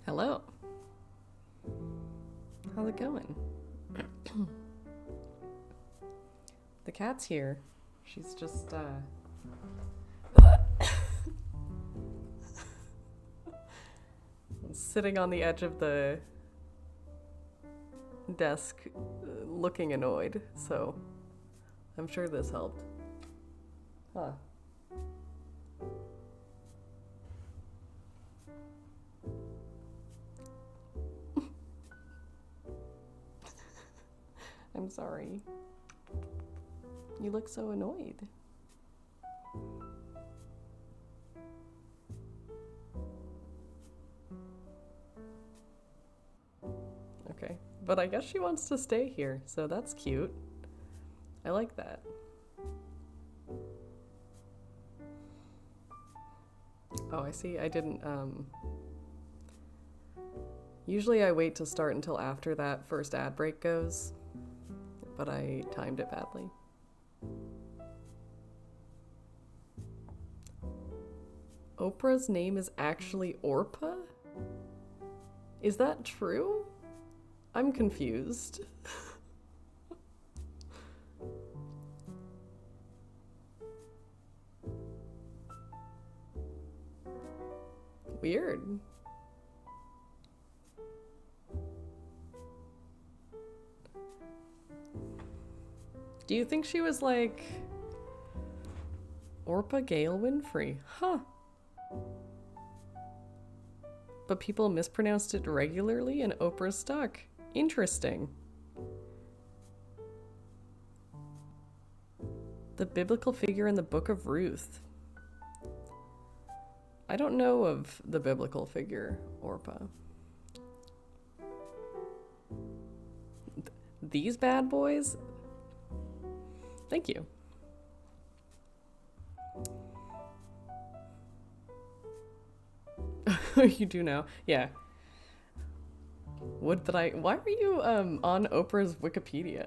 Hello. How's it going? The cat's here. She's just, sitting on the edge of the desk, looking annoyed, so I'm sure this helped. Huh. I'm sorry. You look so annoyed. Okay, but I guess she wants to stay here, so that's cute. I like that. Oh, I see. I didn't, Usually I wait to start until after that first ad break goes, but I timed it badly. Oprah's name is actually Orpa? Is that true? I'm confused. Weird. Do you think she was like Orpa Gail Winfrey? Huh. But people mispronounced it regularly and Oprah stuck. Interesting. The biblical figure in the Book of Ruth. I don't know of the biblical figure, Orpa. These bad boys? Thank you. You do know. Yeah. Would that I... Why are you on Oprah's Wikipedia?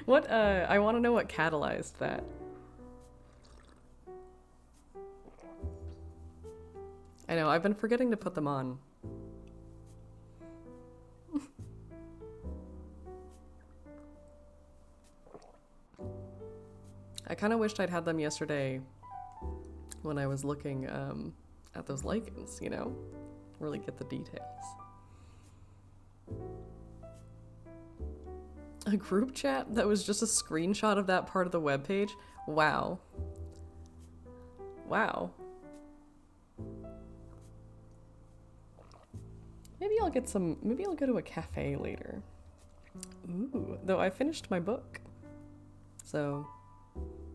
What, I want to know what catalyzed that. I know, I've been forgetting to put them on. I kind of wished I'd had them yesterday when I was looking at those lichens, you know? Really get the details. A group chat that was just a screenshot of that part of the webpage? Wow. Wow. Maybe I'll get some, maybe I'll go to a cafe later. Ooh, though I finished my book. So,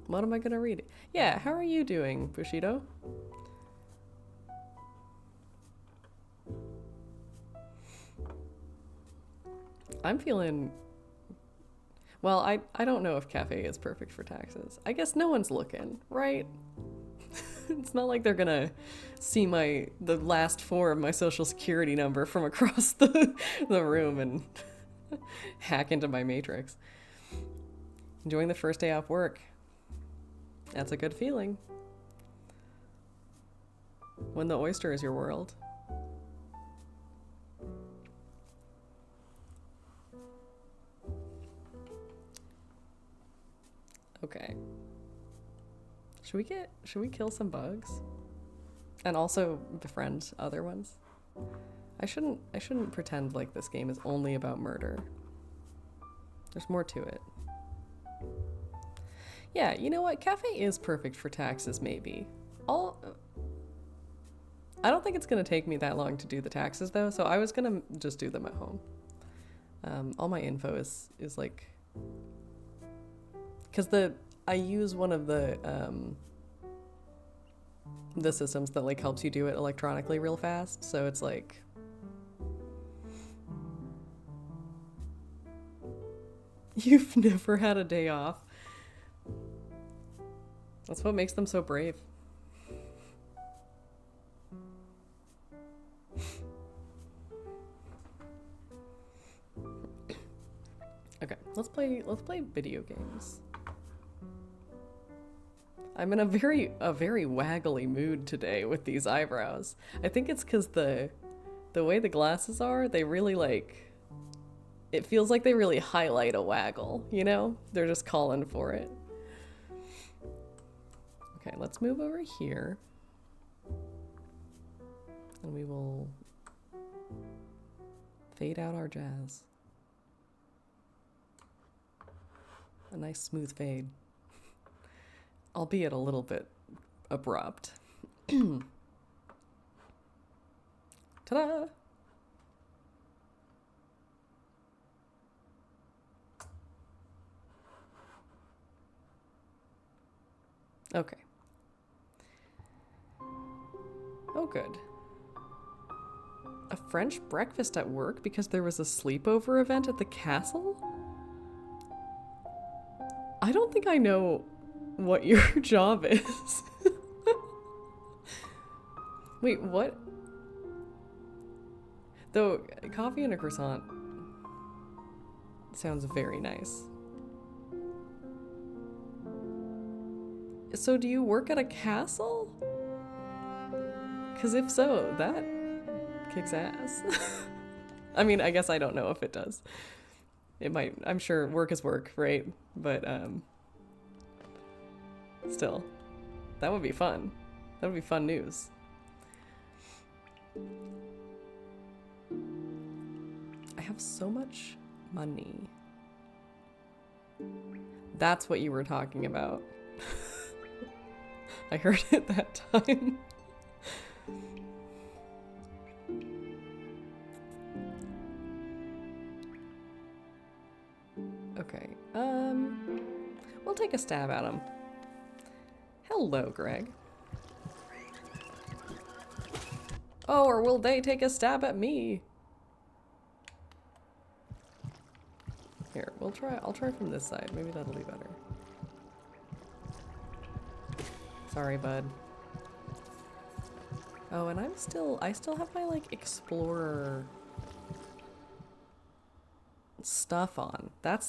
what am I gonna read? Yeah, how are you doing, Bushido? I'm feeling... Well, I don't know if cafe is perfect for taxes. I guess no one's looking, right? It's not like they're gonna see the last four of my social security number from across the room and hack into my matrix. Enjoying the first day off work. That's a good feeling. When the oyster is your world. Okay. Should we kill some bugs? And also befriend other ones? I shouldn't pretend like this game is only about murder. There's more to it. Yeah, you know what? Cafe is perfect for taxes, maybe. I don't think it's gonna take me that long to do the taxes though, so I was gonna just do them at home. All my info is like, because I use one of the systems that like helps you do it electronically real fast, so it's like you've never had a day off. That's what makes them so brave. Okay, let's play video games. I'm in a very waggly mood today with these eyebrows. I think it's because the way the glasses are, they really like, it feels like they really highlight a waggle, you know? They're just calling for it. Okay, let's move over here. And we will fade out our jazz. A nice smooth fade. Albeit a little bit abrupt. Ta-da! Okay. Oh, good. A French breakfast at work because there was a sleepover event at the castle? I don't think I know what your job is. Wait, what? Though, coffee and a croissant sounds very nice. So do you work at a castle? Because if so, that kicks ass. I mean, I guess I don't know if it does. It might, I'm sure work is work, right? But, still, that would be fun. That would be fun news. I have so much money. That's what you were talking about. I heard it that time. Okay, we'll take a stab at him. Hello, Greg. Oh, or will they take a stab at me? Here, I'll try from this side. Maybe that'll be better. Sorry, bud. Oh, and I still have my, like, explorer stuff on. That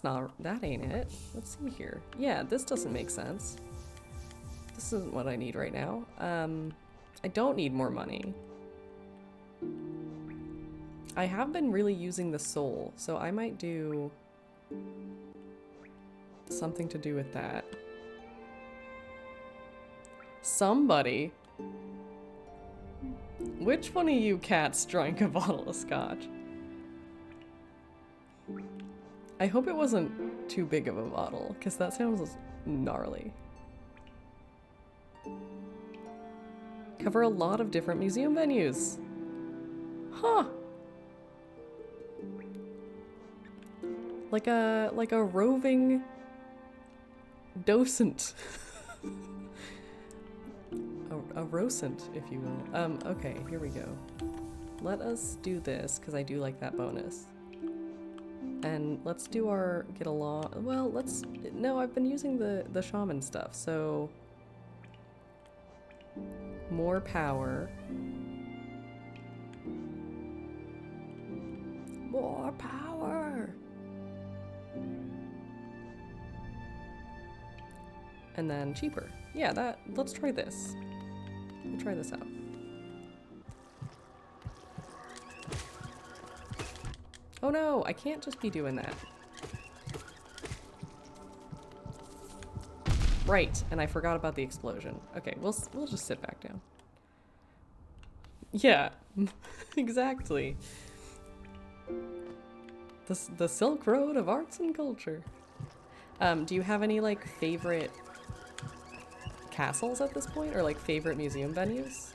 ain't it. Let's see here. Yeah, this doesn't make sense. This isn't what I need right now. I don't need more money. I have been really using the soul, so I might do something to do with that. Somebody. Which one of you cats drank a bottle of scotch? I hope it wasn't too big of a bottle, because that sounds gnarly. Cover a lot of different museum venues. Huh. Like a roving docent. a rocent, if you will. Okay, here we go. Let us do this, because I do like that bonus. And let's do our get along. Well, no, I've been using the shaman stuff, so more power. More power. And then cheaper. Yeah, let's try this. We'll try this out. Oh no, I can't just be doing that. Right, and I forgot about the explosion. Okay, we'll just sit back down. Yeah, exactly. The Silk Road of arts and culture. Do you have any like favorite castles at this point, or like favorite museum venues?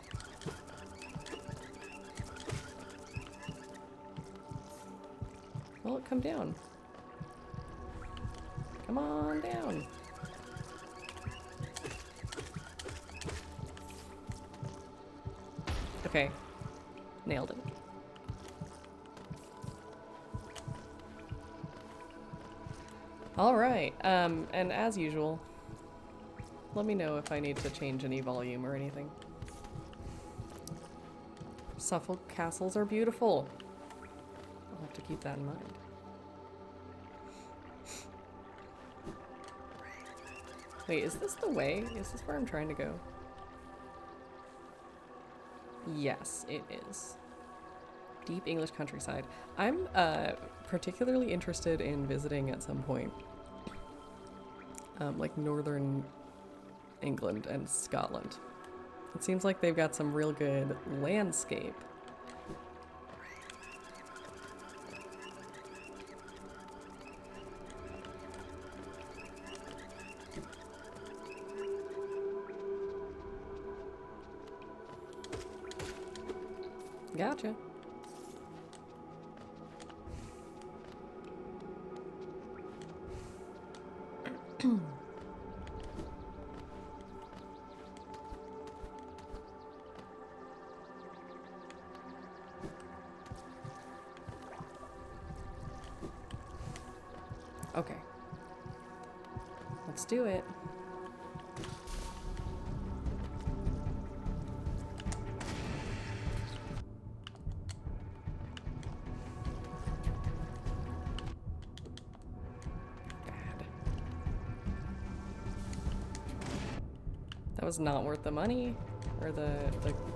Well, come down. Come on down. Okay, nailed it. All right, and as usual, let me know if I need to change any volume or anything. Suffolk castles are beautiful. I'll have to keep that in mind. Wait, is this the way? Is this where I'm trying to go? Yes, it is. Deep English countryside. I'm particularly interested in visiting at some point, like northern England and Scotland. It seems like they've got some real good landscape. Gotcha. Okay. Let's do it. That was not worth the money or the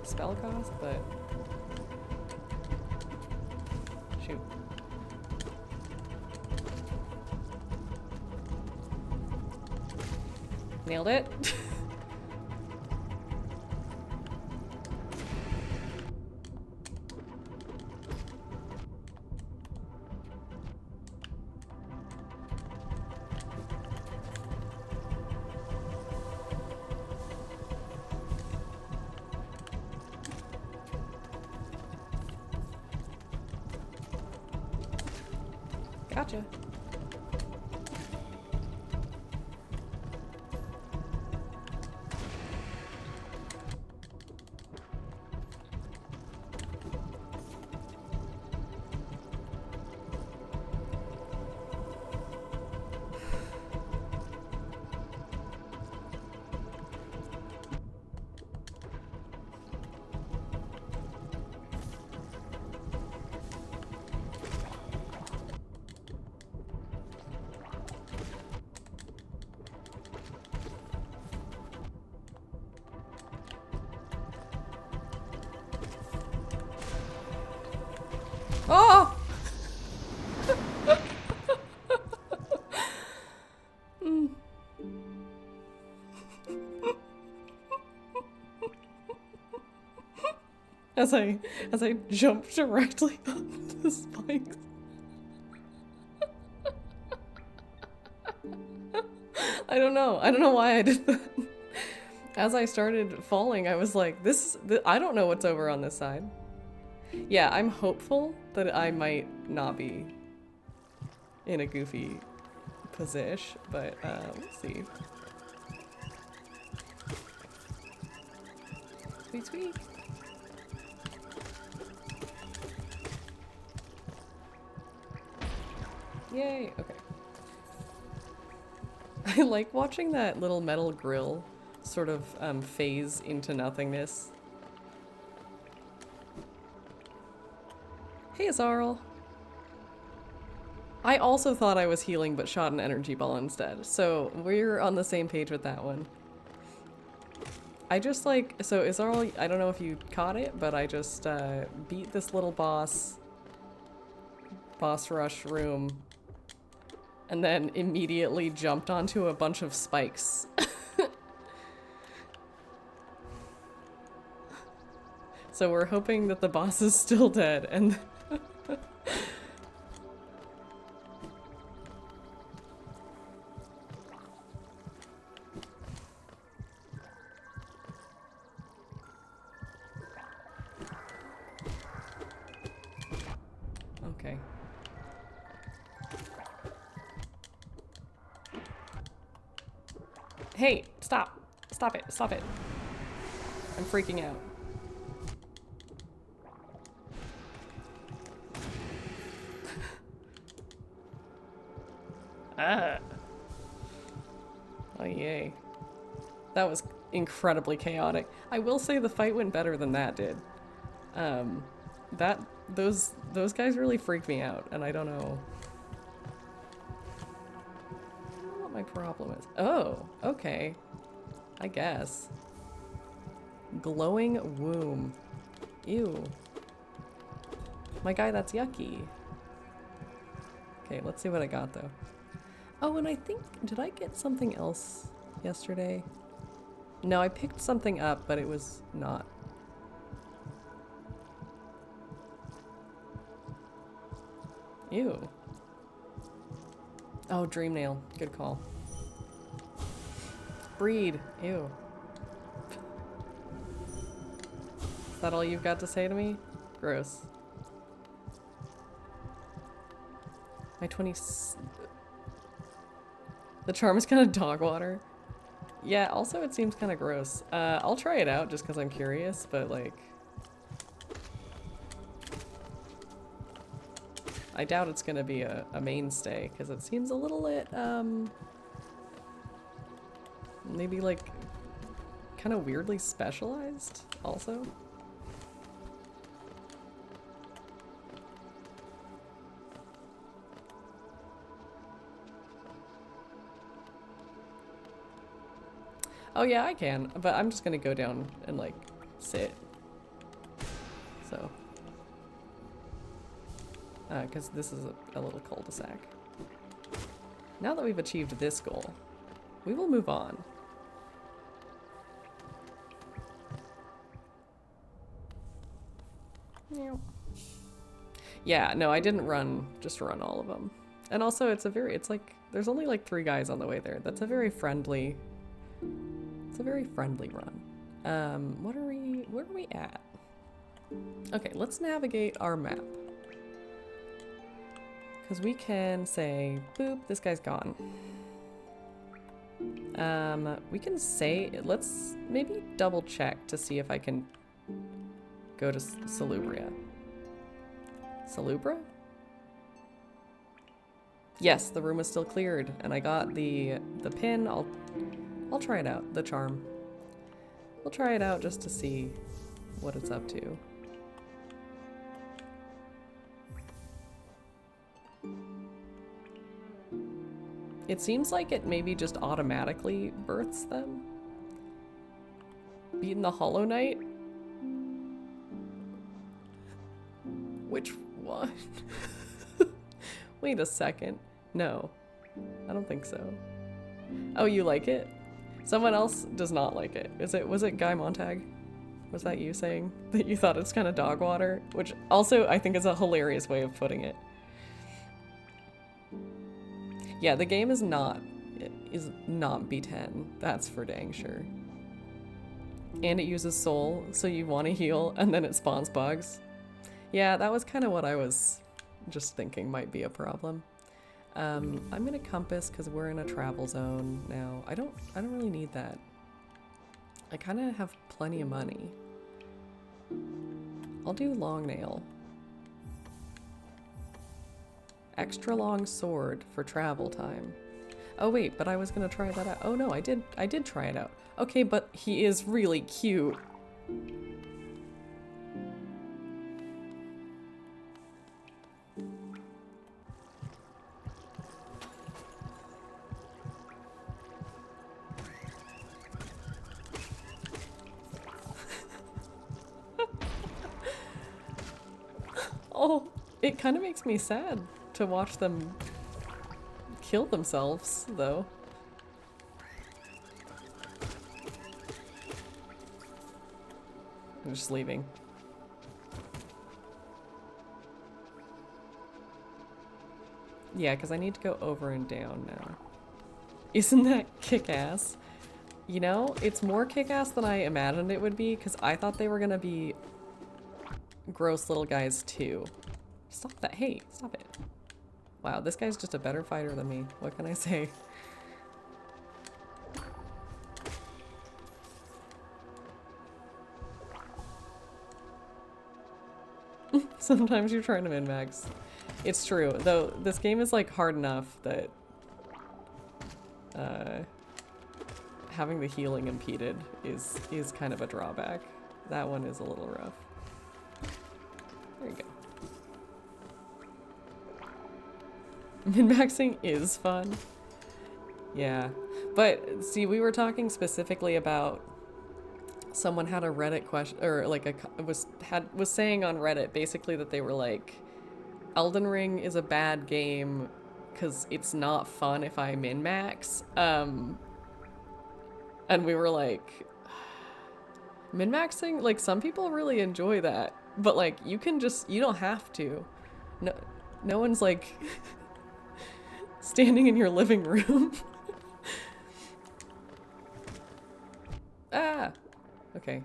spell cost, but shoot. Nailed it. Gotcha. Oh! As I jump directly off the spikes. I don't know why I did that. As I started falling, I was like, I don't know what's over on this side. Yeah, I'm hopeful that I might not be in a goofy position, but we'll see. Sweet, sweet. Yay, okay. I like watching that little metal grill sort of phase into nothingness. Hey, Azarl. I also thought I was healing but shot an energy ball instead, so we're on the same page with that one. I just like, so Azarl, I don't know if you caught it, but I just beat this little boss rush room and then immediately jumped onto a bunch of spikes So we're hoping that the boss is still dead and okay. Hey, stop. Stop it. Stop it. I'm freaking out. Ah. Oh, yay. That was incredibly chaotic. I will say the fight went better than that did. Those guys really freaked me out, and I don't know what my problem is. Oh, okay. I guess. Glowing womb. Ew. My guy, that's yucky. Okay, let's see what I got though. Oh, and I think, did I get something else yesterday? No, I picked something up, but it was not. Ew. Oh, dream nail. Good call. Breed. Ew. Is that all you've got to say to me? Gross. My 20... The charm is kind of dog water. Yeah, also it seems kind of gross. I'll try it out just because I'm curious, but like... I doubt it's gonna be a mainstay, because it seems a little bit, maybe like, kind of weirdly specialized, also. Oh yeah, I can, but I'm just gonna go down and like, sit. So. Because this is a little cul-de-sac. Now that we've achieved this goal, we will move on. Yeah, no, I didn't just run all of them. And also it's like, there's only like 3 guys on the way there. That's a very friendly, run. Where are we at? Okay, let's navigate our map. Because we can say, boop, this guy's gone. We can say, let's maybe double check to see if I can go to Salubria. Salubra? Yes, the room is still cleared, and I got the pin. I'll try it out, the charm. We'll try it out just to see what it's up to. It seems like it maybe just automatically births them. Beating the Hollow Knight? Which one? Wait a second. No, I don't think so. Oh, you like it? Someone else does not like it. Was it Guy Montag? Was that you saying that you thought it's kind of dog water? Which also I think is a hilarious way of putting it. Yeah, the game is not B10. That's for dang sure. And it uses soul, so you want to heal, and then it spawns bugs. Yeah, that was kind of what I was just thinking might be a problem. I'm gonna compass because we're in a travel zone now. I don't really need that. I kind of have plenty of money. I'll do long nail. Extra long sword for travel time. Oh wait, but I was gonna try that out. Oh no, I did try it out. Okay, but he is really cute. Oh, it kind of makes me sad to watch them kill themselves, though. I'm just leaving. Yeah, because I need to go over and down now. Isn't that kick-ass? You know, it's more kick-ass than I imagined it would be, because I thought they were gonna be gross little guys too. Stop that. Hey, stop it. Wow, this guy's just a better fighter than me. What can I say? Sometimes you're trying to min-max. It's true, though this game is like hard enough that having the healing impeded is kind of a drawback. That one is a little rough. There you go. Min-maxing is fun. Yeah. But see, we were talking specifically about someone had a Reddit question, or like was saying on Reddit basically that they were like, Elden Ring is a bad game because it's not fun if I min-max. And we were like, min-maxing, like some people really enjoy that, but like you don't have to. No one's like standing in your living room. Ah, okay.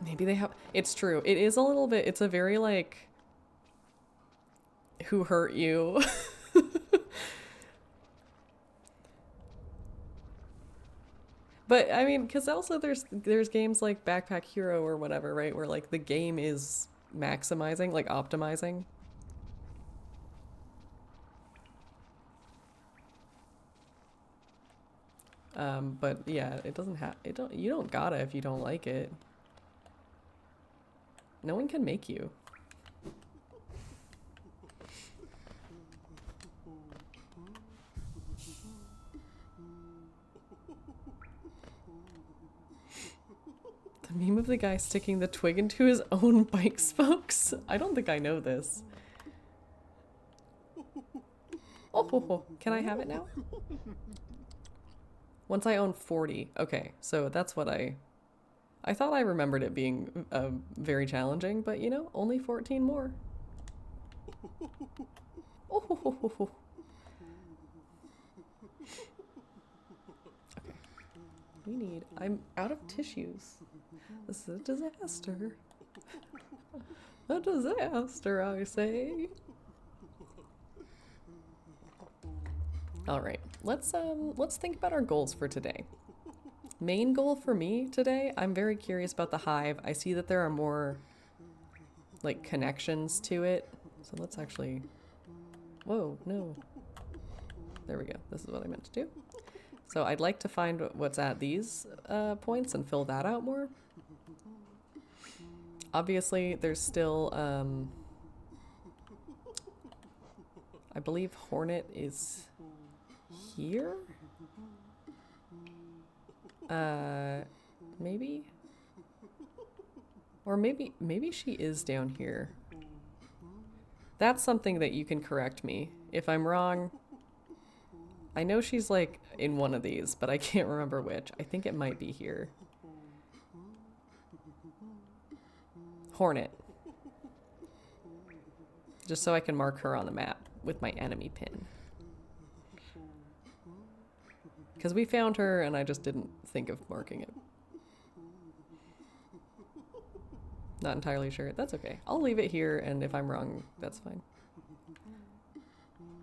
Maybe they have, it's true. It is a little bit, it's a very like, who hurt you? But I mean, because also there's games like Backpack Hero or whatever, right? Where like the game is maximizing, like optimizing. But yeah, it doesn't have, you don't gotta if you don't like it. No one can make you. The meme of the guy sticking the twig into his own bike spokes? I don't think I know this. Oh, can I have it now? Once I own 40. Okay, so that's what I thought I remembered it being very challenging, but you know, only 14 more. Oh. Okay. We need, I'm out of tissues. This is a disaster. A disaster, I say. All right, let's think about our goals for today. Main goal for me today, I'm very curious about the hive. I see that there are more like connections to it. So let's actually, whoa, no. There we go. This is what I meant to do. So I'd like to find what's at these points and fill that out more. Obviously, there's still, I believe Hornet is here? Maybe? Or maybe she is down here. That's something that you can correct me. If I'm wrong, I know she's like in one of these, but I can't remember which. I think it might be here. Hornet. Just so I can mark her on the map with my enemy pin. Because we found her and I just didn't think of marking it. Not entirely sure. That's okay. I'll leave it here, and if I'm wrong, that's fine.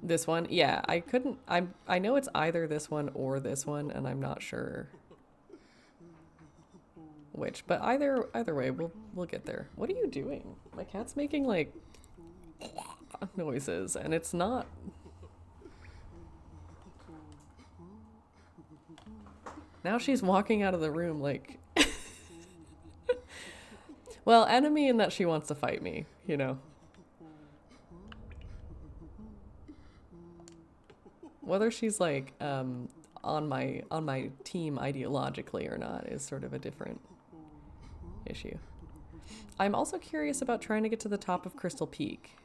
This one? Yeah, I couldn't... I know it's either this one or this one, and I'm not sure which. But either way, we'll get there. What are you doing? My cat's making, like, noises, and it's not... Now she's walking out of the room, like... Well, enemy in that she wants to fight me, you know. Whether she's like on my team ideologically or not is sort of a different issue. I'm also curious about trying to get to the top of Crystal Peak.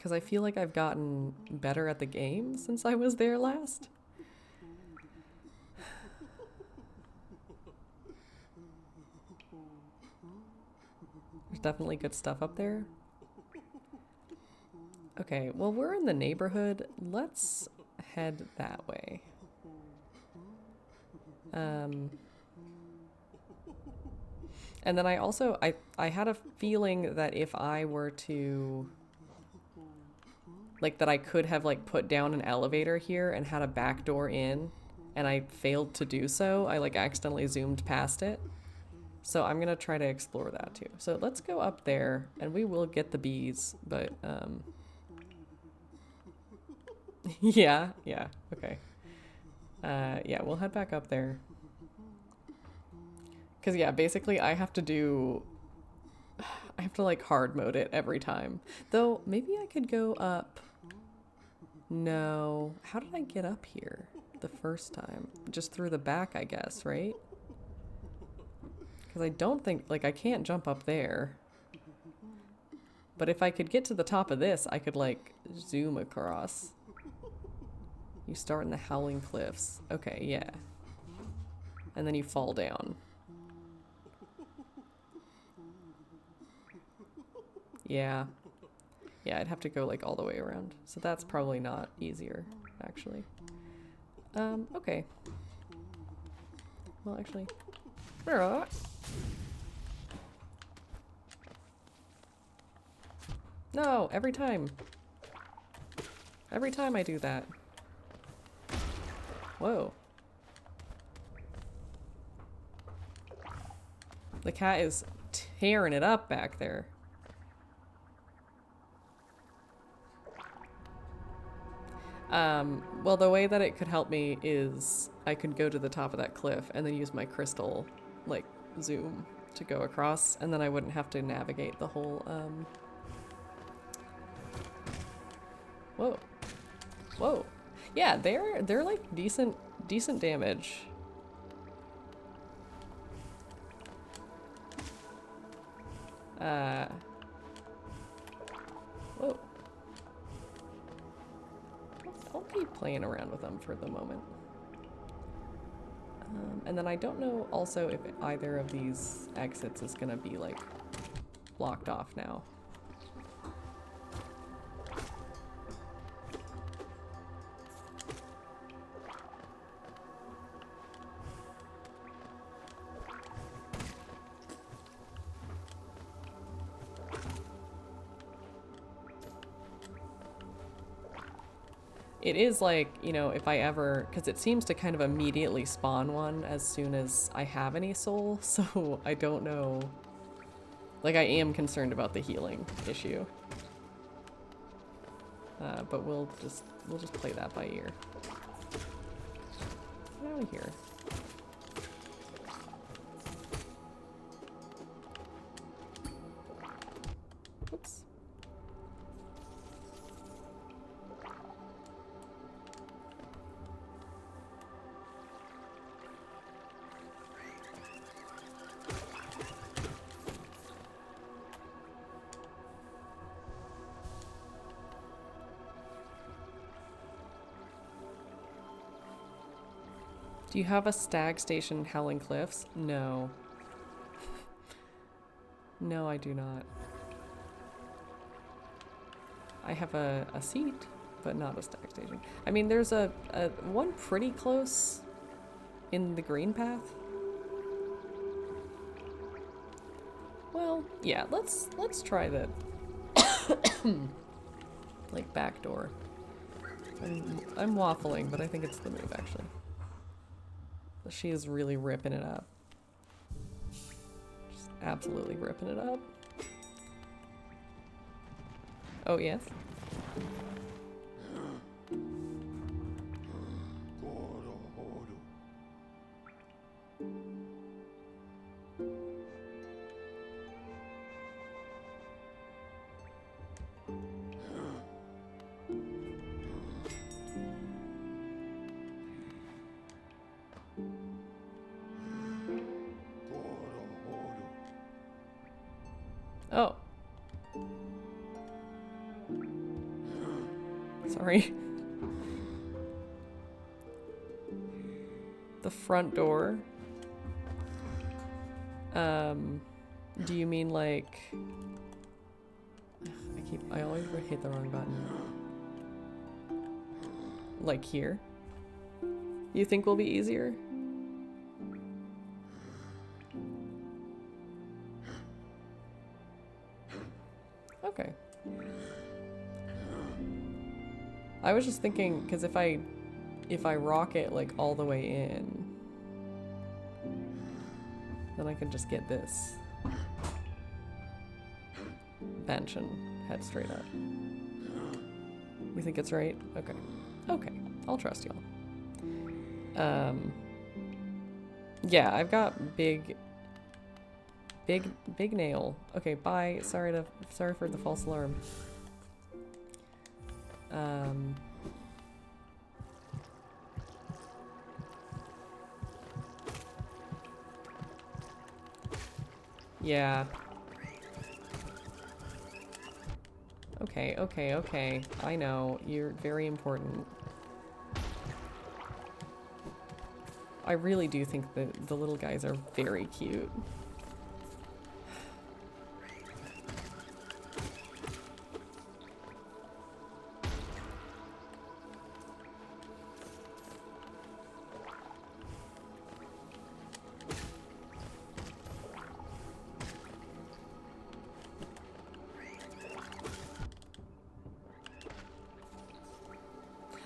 because I feel like I've gotten better at the game since I was there last. There's definitely good stuff up there. Okay, well, we're in the neighborhood. Let's head that way. And then I also, I had a feeling that if I were to, like, that I could have, like, put down an elevator here and had a back door in, and I failed to do so. I, like, accidentally zoomed past it. So I'm gonna try to explore that too. So let's go up there, and we will get the bees, but, yeah, okay. Yeah, we'll head back up there. Because, yeah, basically I have to, like, hard mode it every time. Though, maybe I could go up. No. How did I get up here the first time? Just through the back, I guess, right? Because I don't think, like, I can't jump up there. But if I could get to the top of this, I could, like, zoom across. You start in the Howling Cliffs. Okay, yeah. And then you fall down. Yeah. Yeah, I'd have to go, like, all the way around. So that's probably not easier, actually. Okay. Well, actually... No, every time. Every time I do that. Whoa. The cat is tearing it up back there. Well, the way that it could help me is I could go to the top of that cliff and then use my crystal, like, zoom to go across, and then I wouldn't have to navigate the whole, Whoa. Whoa. Yeah, they're like decent damage. Whoa. I'll keep playing around with them for the moment. And then I don't know also if either of these exits is gonna be, like, blocked off now. It is like, you know, if I ever, because it seems to kind of immediately spawn one as soon as I have any soul, so I don't know. Like, I am concerned about the healing issue. But we'll just play that by ear. Get out of here. Oops. Do you have a stag station in Howling Cliffs? No. No, I do not. I have a seat, but not a stag station. I mean, there's a one pretty close in the green path. Well, yeah, let's try that. Like, back door. I'm waffling, but I think it's the move, actually. She is really ripping it up. Just absolutely ripping it up. Oh, yes? Oh. Sorry. The front door. Do you mean like... I always hit the wrong button. Like here? You think will be easier? Okay. I was just thinking, because if I rock it like all the way in, then I can just get this bench and head straight up. You think it's right? Okay. Okay. I'll trust y'all. Yeah, I've got big nail. Okay, bye. Sorry for the false alarm. Yeah. Okay. I know. You're very important. I really do think that the little guys are very cute.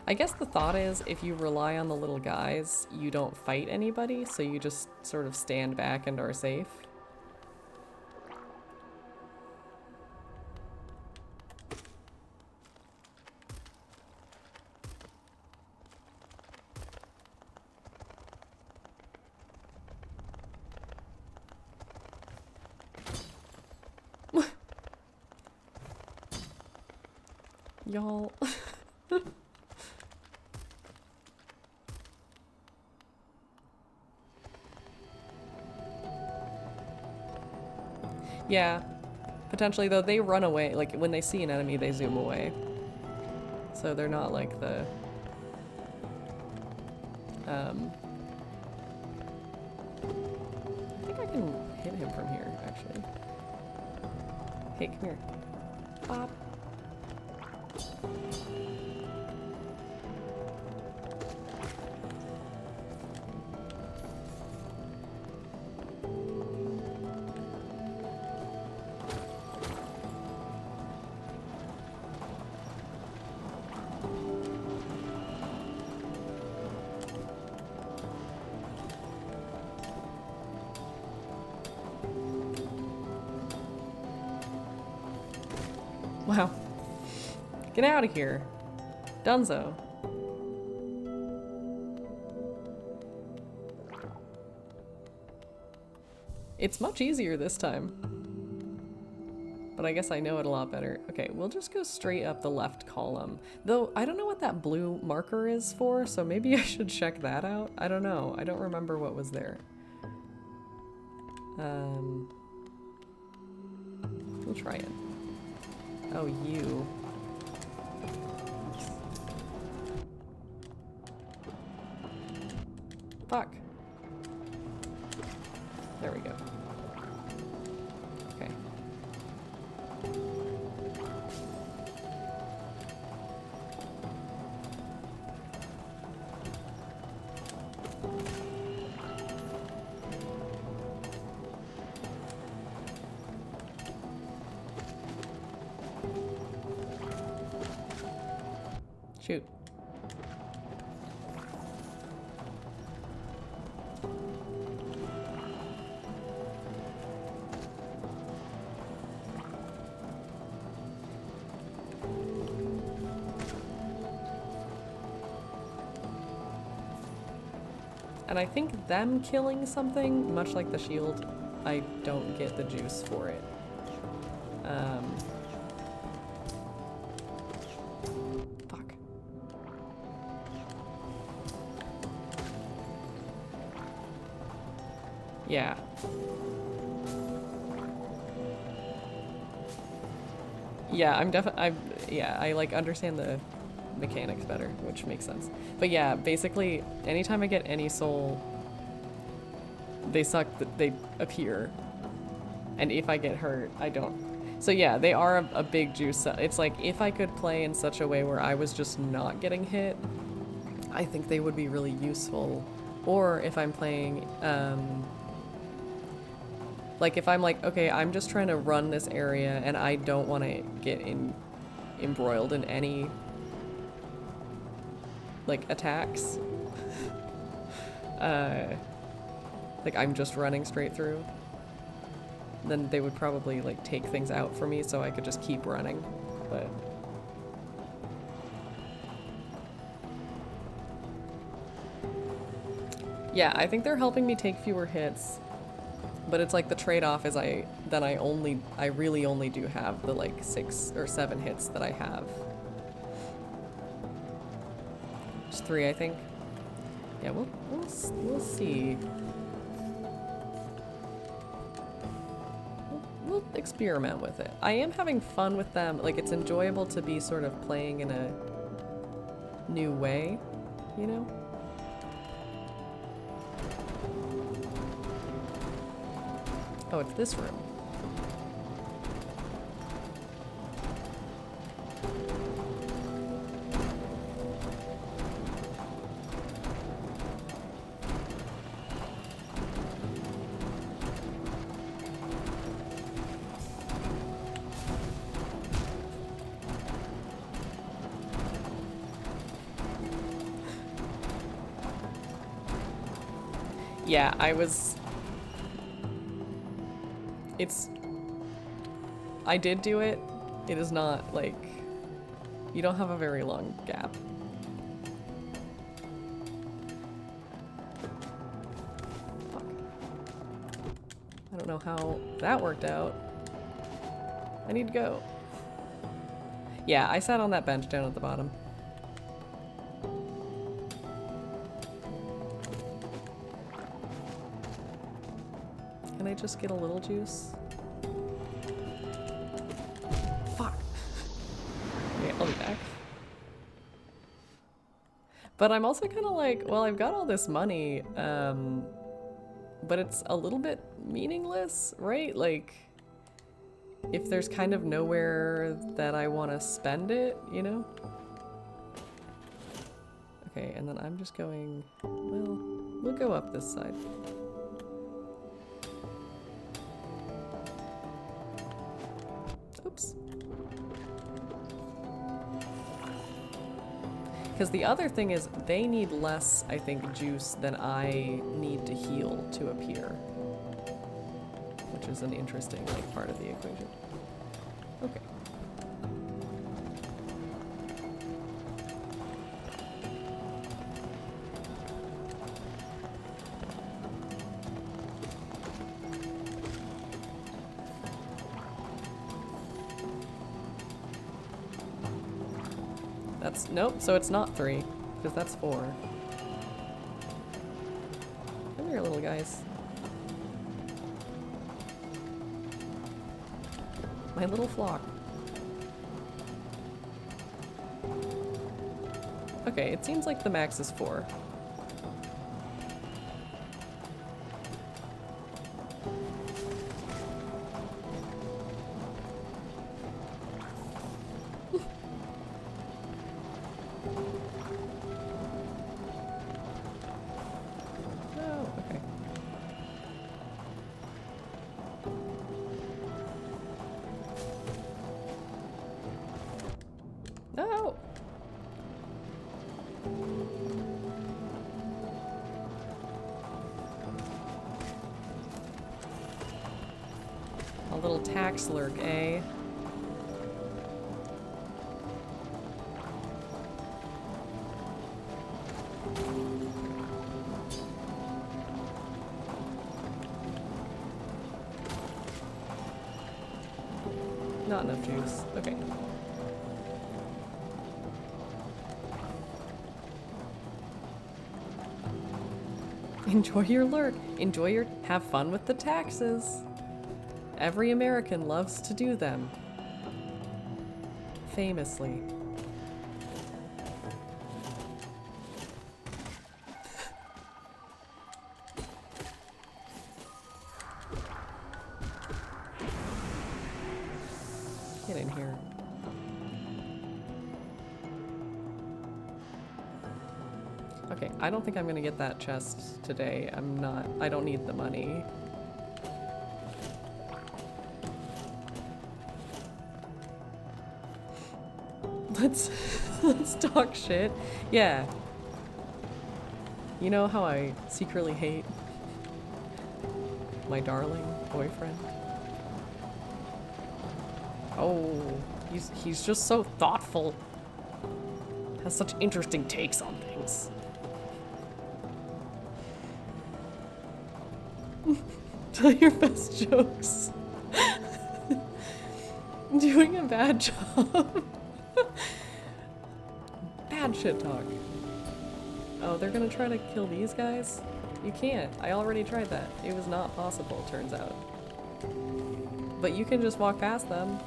I guess the thought is if you rely on the little guys, you don't fight anybody, so you just sort of stand back and are safe. Y'all. Yeah, potentially, though they run away. Like, when they see an enemy, they zoom away. So they're not like the... I think I can hit him from here, actually. Hey, come here. Bop. Wow. Get out of here. Dunzo. It's much easier this time. But I guess I know it a lot better. Okay, we'll just go straight up the left column. Though, I don't know what that blue marker is for, so maybe I should check that out. I don't know. I don't remember what was there. We'll try it. Oh, you. Fuck. There we go. Okay. Shoot. And I think them killing something, much like the shield, I don't get the juice for it. Fuck. Yeah. Yeah, I like understand mechanics better, which makes sense. But yeah, basically, anytime I get any soul, they suck, they appear. And if I get hurt, I don't. So yeah, they are a big juice. It's like, if I could play in such a way where I was just not getting hit, I think they would be really useful. Or if I'm playing, like if I'm like, okay, I'm just trying to run this area and I don't want to get embroiled in any like attacks. Like I'm just running straight through. Then they would probably like take things out for me so I could just keep running. But yeah, I think they're helping me take fewer hits. But it's like the trade-off is I really only do have the like 6 or 7 hits that I have. Just 3, I think. Yeah, we'll see. We'll experiment with it. I am having fun with them. Like, it's enjoyable to be sort of playing in a new way, you know? Oh, it's this room. Yeah, I did do it. It is not like, you don't have a very long gap. Fuck. I don't know how that worked out. I need to go. Yeah, I sat on that bench down at the bottom. Can I just get a little juice? Fuck. Okay, I'll be back. But I'm also kind of like, well, I've got all this money, but it's a little bit meaningless, right? Like, if there's kind of nowhere that I want to spend it, you know? Okay, and then I'm just going, well, we'll go up this side. Oops. Because the other thing is, they need less, I think, juice than I need to heal to appear. Which is an interesting, like, part of the equation. Okay. That's, nope, so it's not 3, because that's 4. Come here, little guys. My little flock. Okay, it seems like the max is 4. Little tax lurk, eh? Not enough juice. Okay. Enjoy your lurk. Enjoy your... Have fun with the taxes. Every American loves to do them. Famously. Get in here. Okay, I don't think I'm gonna get that chest today. I don't need the money. Let's talk shit. Yeah. You know how I secretly hate my darling boyfriend? Oh, he's just so thoughtful. Has such interesting takes on things. Tell your best jokes. Doing a bad job. Bad shit talk. Oh, they're gonna try to kill these guys? You can't. I already tried that. It was not possible, turns out. But you can just walk past them.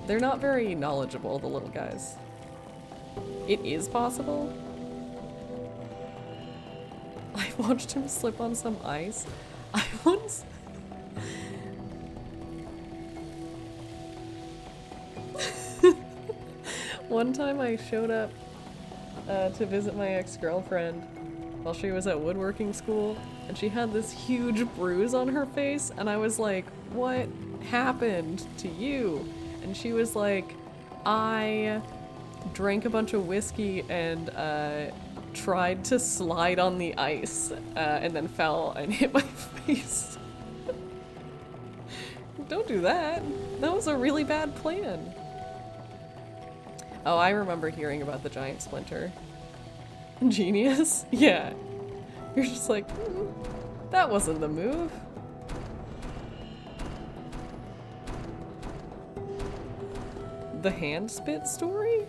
They're not very knowledgeable, the little guys. It is possible? I watched him slip on some ice. I once... One time I showed up to visit my ex-girlfriend while she was at woodworking school, and she had this huge bruise on her face, and I was like, what happened to you? And she was like, I drank a bunch of whiskey and tried to slide on the ice and then fell and hit my face. Don't do that. That was a really bad plan. Oh, I remember hearing about the giant splinter. Genius? Yeah. You're just like, that wasn't the move. The hand spit story?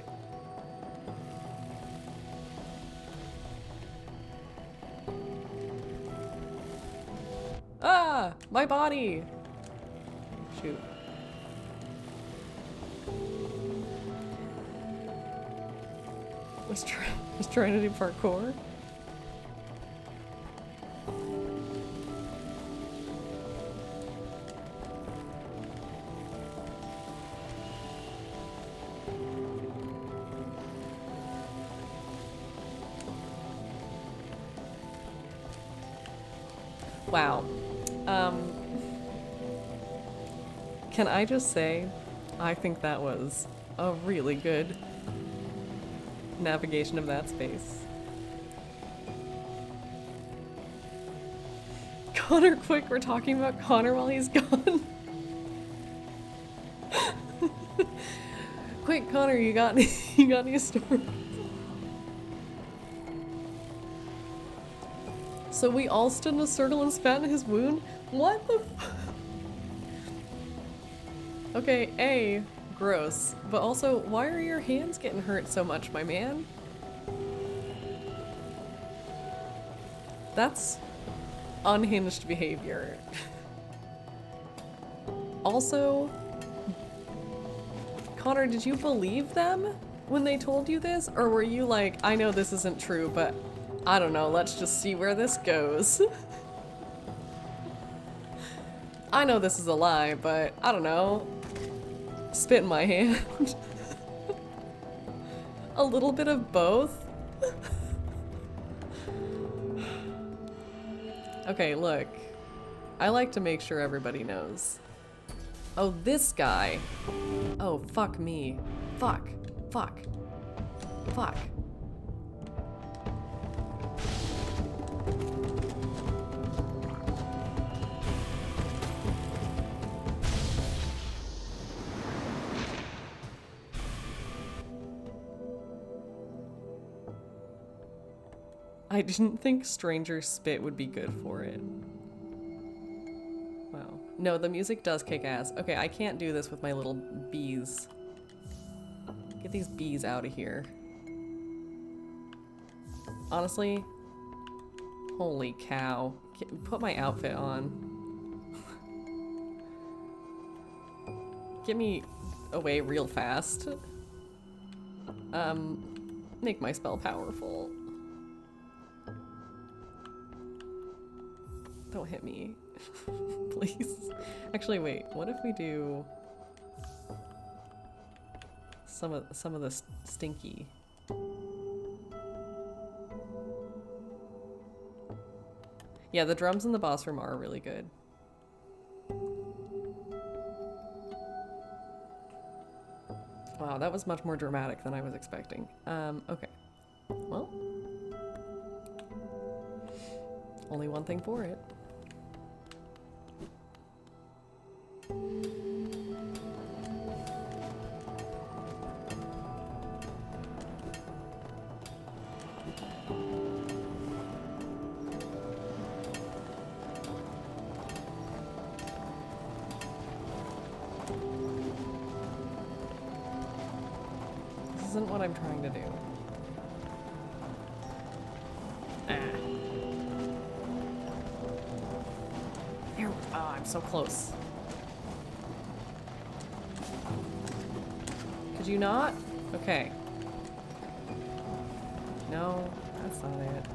Ah! My body! Shoot. Was trying to do parkour? Wow. Can I just say, I think that was a really good navigation of that space. Connor, quick, we're talking about Connor while he's gone. Quick, Connor, you got any story? So we all stood in a circle and spat in his wound? What the f- Okay, A, gross, but also, why are your hands getting hurt so much, my man? That's unhinged behavior. Also, Connor, did you believe them when they told you this? Or were you like, I know this isn't true, but I don't know, let's just see where this goes. I know this is a lie, but I don't know. Spit in my hand. A little bit of both. Okay, look. I like to make sure everybody knows. Oh, this guy. Oh, fuck me. Fuck. Fuck. Fuck. I didn't think stranger spit would be good for it. Wow. No, the music does kick ass. Okay, I can't do this with my little bees. Get these bees out of here. Honestly, holy cow. Put my outfit on. Get me away real fast. Make my spell powerful. Don't hit me. please. Actually, wait. What if we do some of the stinky? Yeah, the drums in the boss room are really good. Wow, that was much more dramatic than I was expecting. Okay. Well, only one thing for it. This isn't what I'm trying to do. There. Oh, I'm so close. Could you not? Okay. No, that's not it.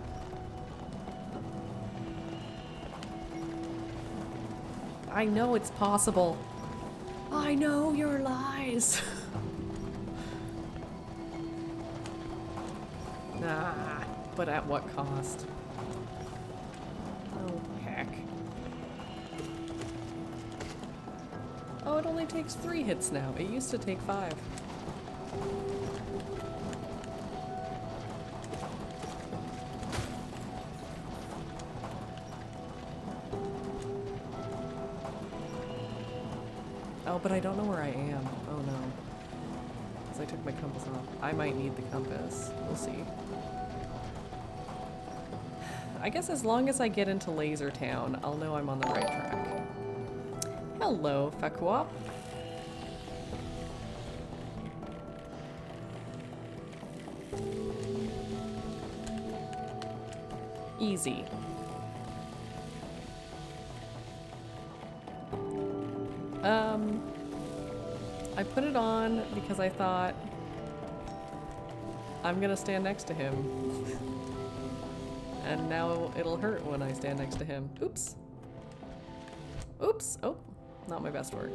I know it's possible. I know your lies. Nah, but at what cost? Oh, heck. Oh, it only takes 3 hits now. It used to take 5. Oh, but I don't know where I am. Oh no. Because I took my compass off. I might need the compass. We'll see. I guess as long as I get into Laser Town, I'll know I'm on the right track. Hello, Fakuop. Easy. I put it on because I thought I'm gonna stand next to him. And now it'll hurt when I stand next to him. Oops. Oops. Oh, not my best work.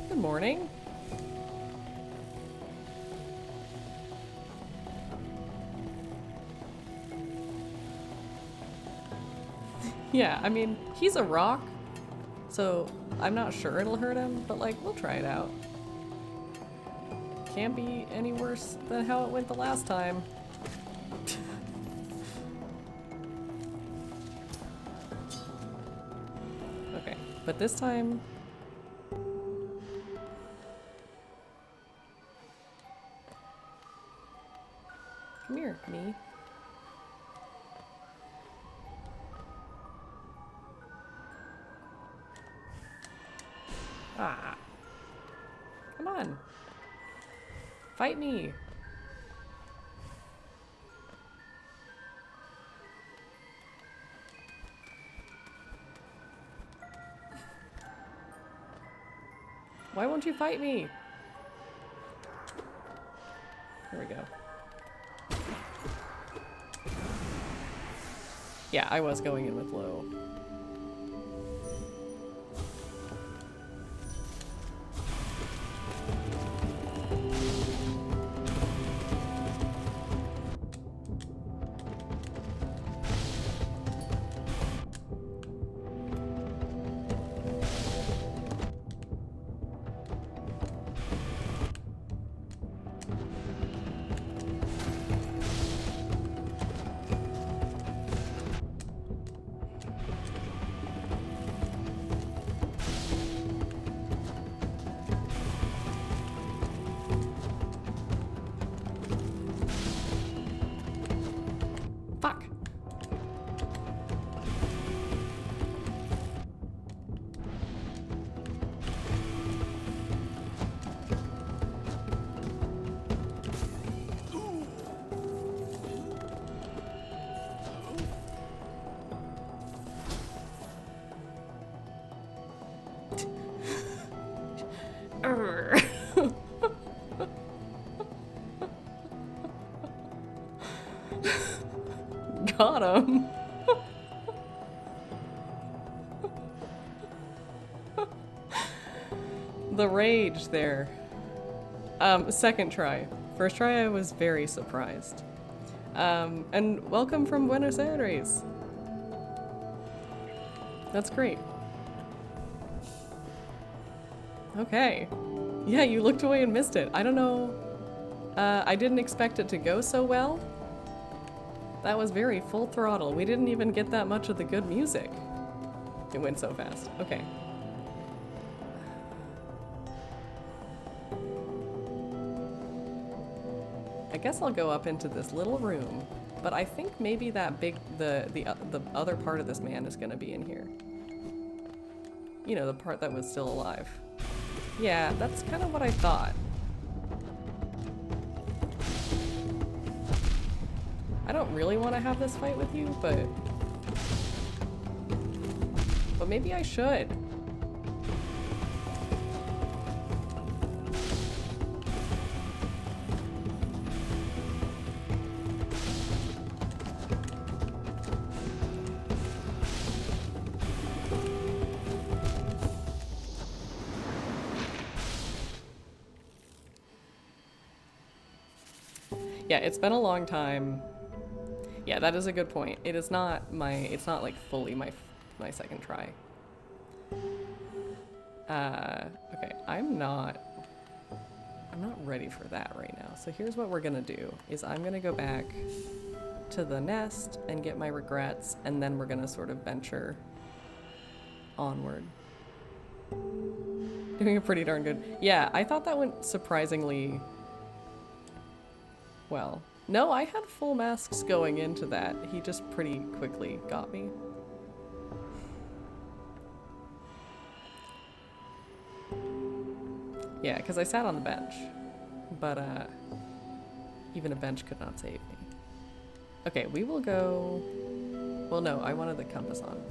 Good morning. Yeah, I mean, he's a rock, so I'm not sure it'll hurt him, but like, we'll try it out. Can't be any worse than how it went the last time. Okay, but this time... Come here, me. Ah. Come on. Fight me. Why won't you fight me? Here we go. Yeah, I was going in with low. got him. The rage there. Second try. First try, I was very surprised. And welcome from Buenos Aires. That's great. Okay. Yeah, you looked away and missed it. I don't know. I didn't expect it to go so well. That was very full throttle. We didn't even get that much of the good music. It went so fast. Okay. I guess I'll go up into this little room, but I think maybe that the other part of this man is gonna be in here. You know, the part that was still alive. Yeah, that's kind of what I thought. I don't really want to have this fight with you, but maybe I should. Yeah, it's been a long time. Yeah, that is a good point. It is not it's not like fully my second try. Okay, I'm not ready for that right now. So here's what we're gonna do, is I'm gonna go back to the nest and get my regrets, and then we're gonna sort of venture onward. Doing a pretty darn good. Yeah, I thought that went surprisingly well. No, I had full masks going into that. He just pretty quickly got me. Yeah, because I sat on the bench. But, even a bench could not save me. Okay, we will go... Well, no, I wanted the compass on.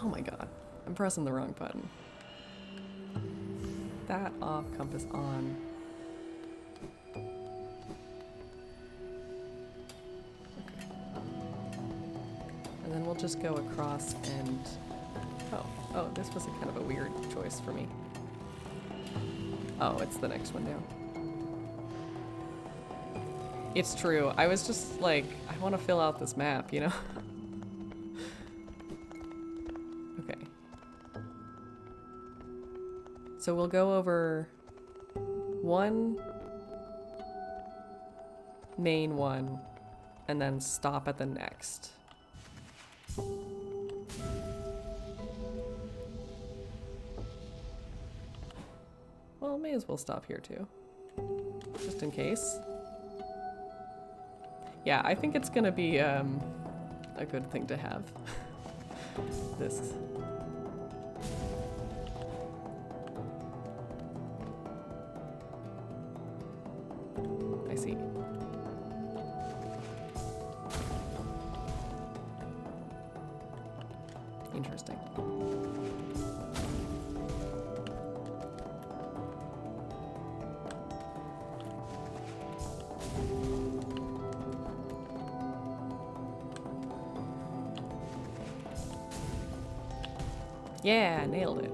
Oh my god. I'm pressing the wrong button. That off, compass on. And then we'll just go across and... Oh, this was a kind of a weird choice for me. Oh, it's the next one down. It's true. I was just like, I want to fill out this map, you know? Okay. So we'll go over one main one and then stop at the next. Well, may as well stop here too, just in case. Yeah, I think it's gonna be a good thing to have. This. I see. Interesting. Yeah, nailed it.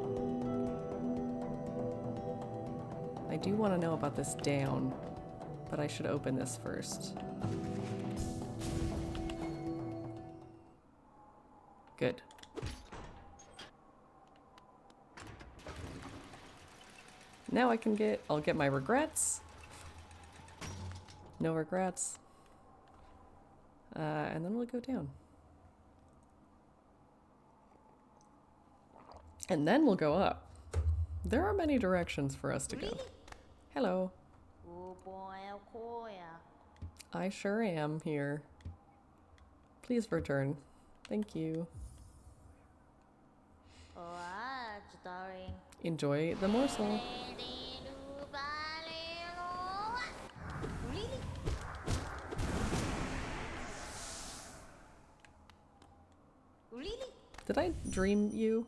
I do want to know about this down, but I should open this first. Good. Now I'll get my regrets. No regrets. And then we'll go down. And then we'll go up. There are many directions for us to go. Hello. I sure am here. Please return. Thank you. Enjoy the morsel. Did I dream you?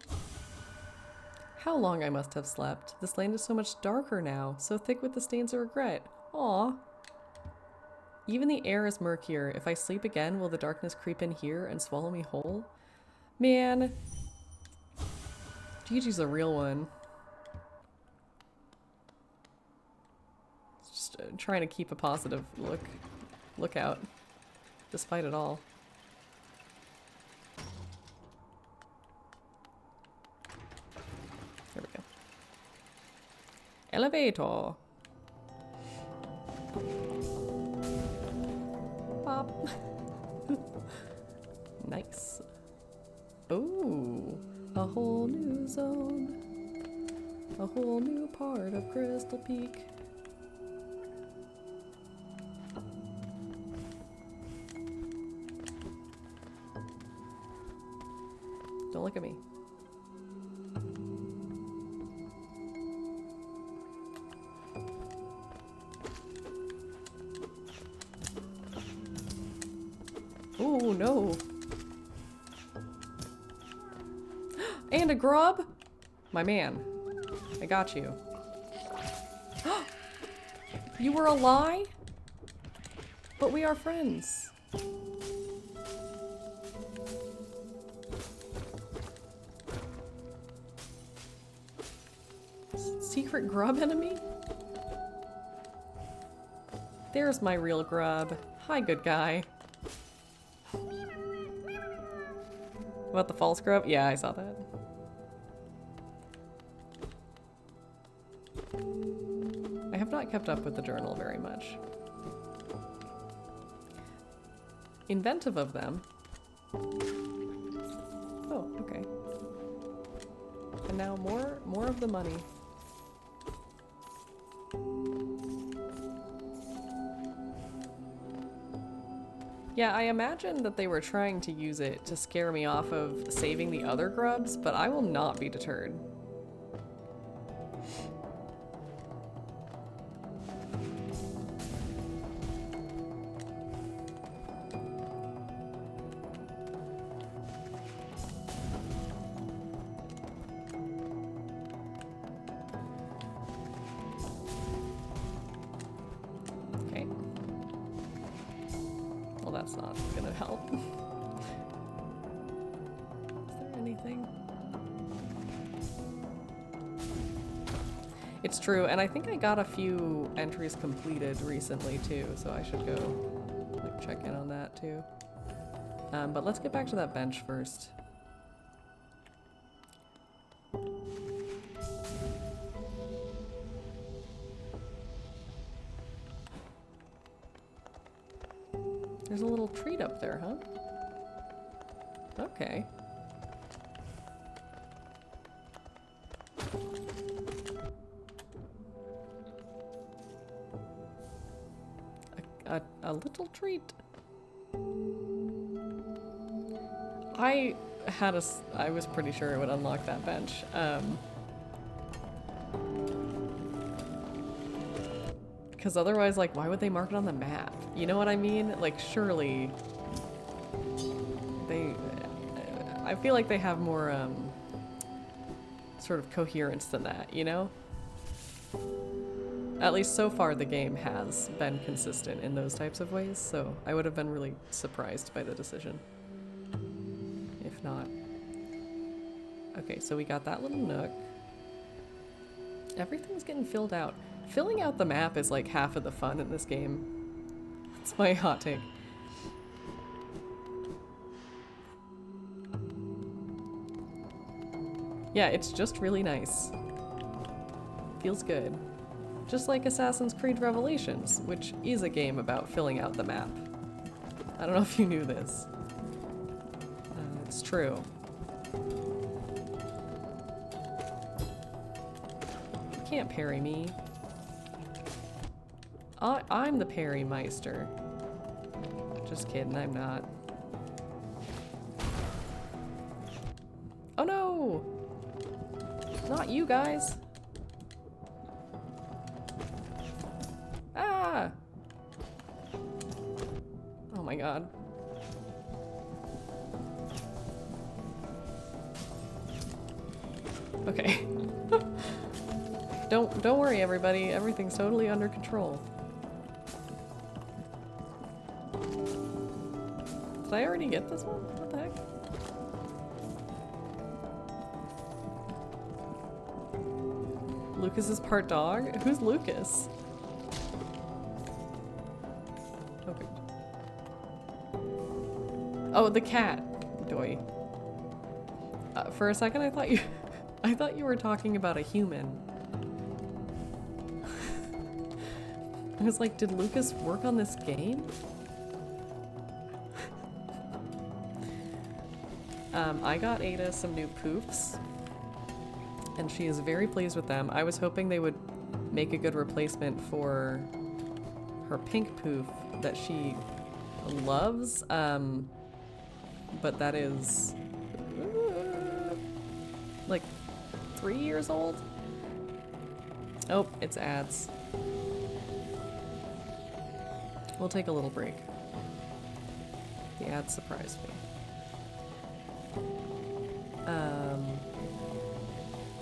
How long I must have slept. This land is so much darker now, so thick with the stains of regret. Aw. Even the air is murkier. If I sleep again, will the darkness creep in here and swallow me whole? Man. Gigi's a real one. Just trying to keep a positive lookout, despite it all. There we go. Elevator. Pop. Nice. Ooh, a whole new zone. A whole new part of Crystal Peak. Don't look at me. Oh no. And a grub? My man. I got you. You were a lie? But we are friends. Secret grub enemy? There's my real grub. Hi, good guy. About the false grub? Yeah, I saw that. I have not kept up with the journal very much. Inventive of them. Oh, okay. And now more of the money. Yeah, I imagine that they were trying to use it to scare me off of saving the other grubs, but I will not be deterred. That's not gonna help. Is there anything? It's true, and I think I got a few entries completed recently too, so I should go like check in on that too. But let's get back to that bench first. There's a little treat up there, huh? Okay. A little treat. I was pretty sure it would unlock that bench. Because otherwise, like, why would they mark it on the map? You know what I mean? Like, surely they... I feel like they have more, sort of coherence than that, you know? At least so far the game has been consistent in those types of ways, so I would have been really surprised by the decision. If not. Okay, so we got that little nook. Everything's getting filled out. Filling out the map is like half of the fun in this game. That's my hot take. Yeah, it's just really nice. Feels good. Just like Assassin's Creed Revelations, which is a game about filling out the map. I don't know if you knew this. It's true. You can't parry me. I'm the parry meister. Just kidding, I'm not. Oh no! Not you guys! Ah! Oh my god. Okay. Don't worry everybody, everything's totally under control. Did I already get this one? What the heck? Lucas is part dog? Who's Lucas? Okay. Oh, the cat. Doy. For a second I thought you I thought you were talking about a human. I was like, did Lucas work on this game? I got Ada some new poofs, and she is very pleased with them. I was hoping they would make a good replacement for her pink poof that she loves, but that is like 3 years old? Oh, it's ads. We'll take a little break. The ads surprised me.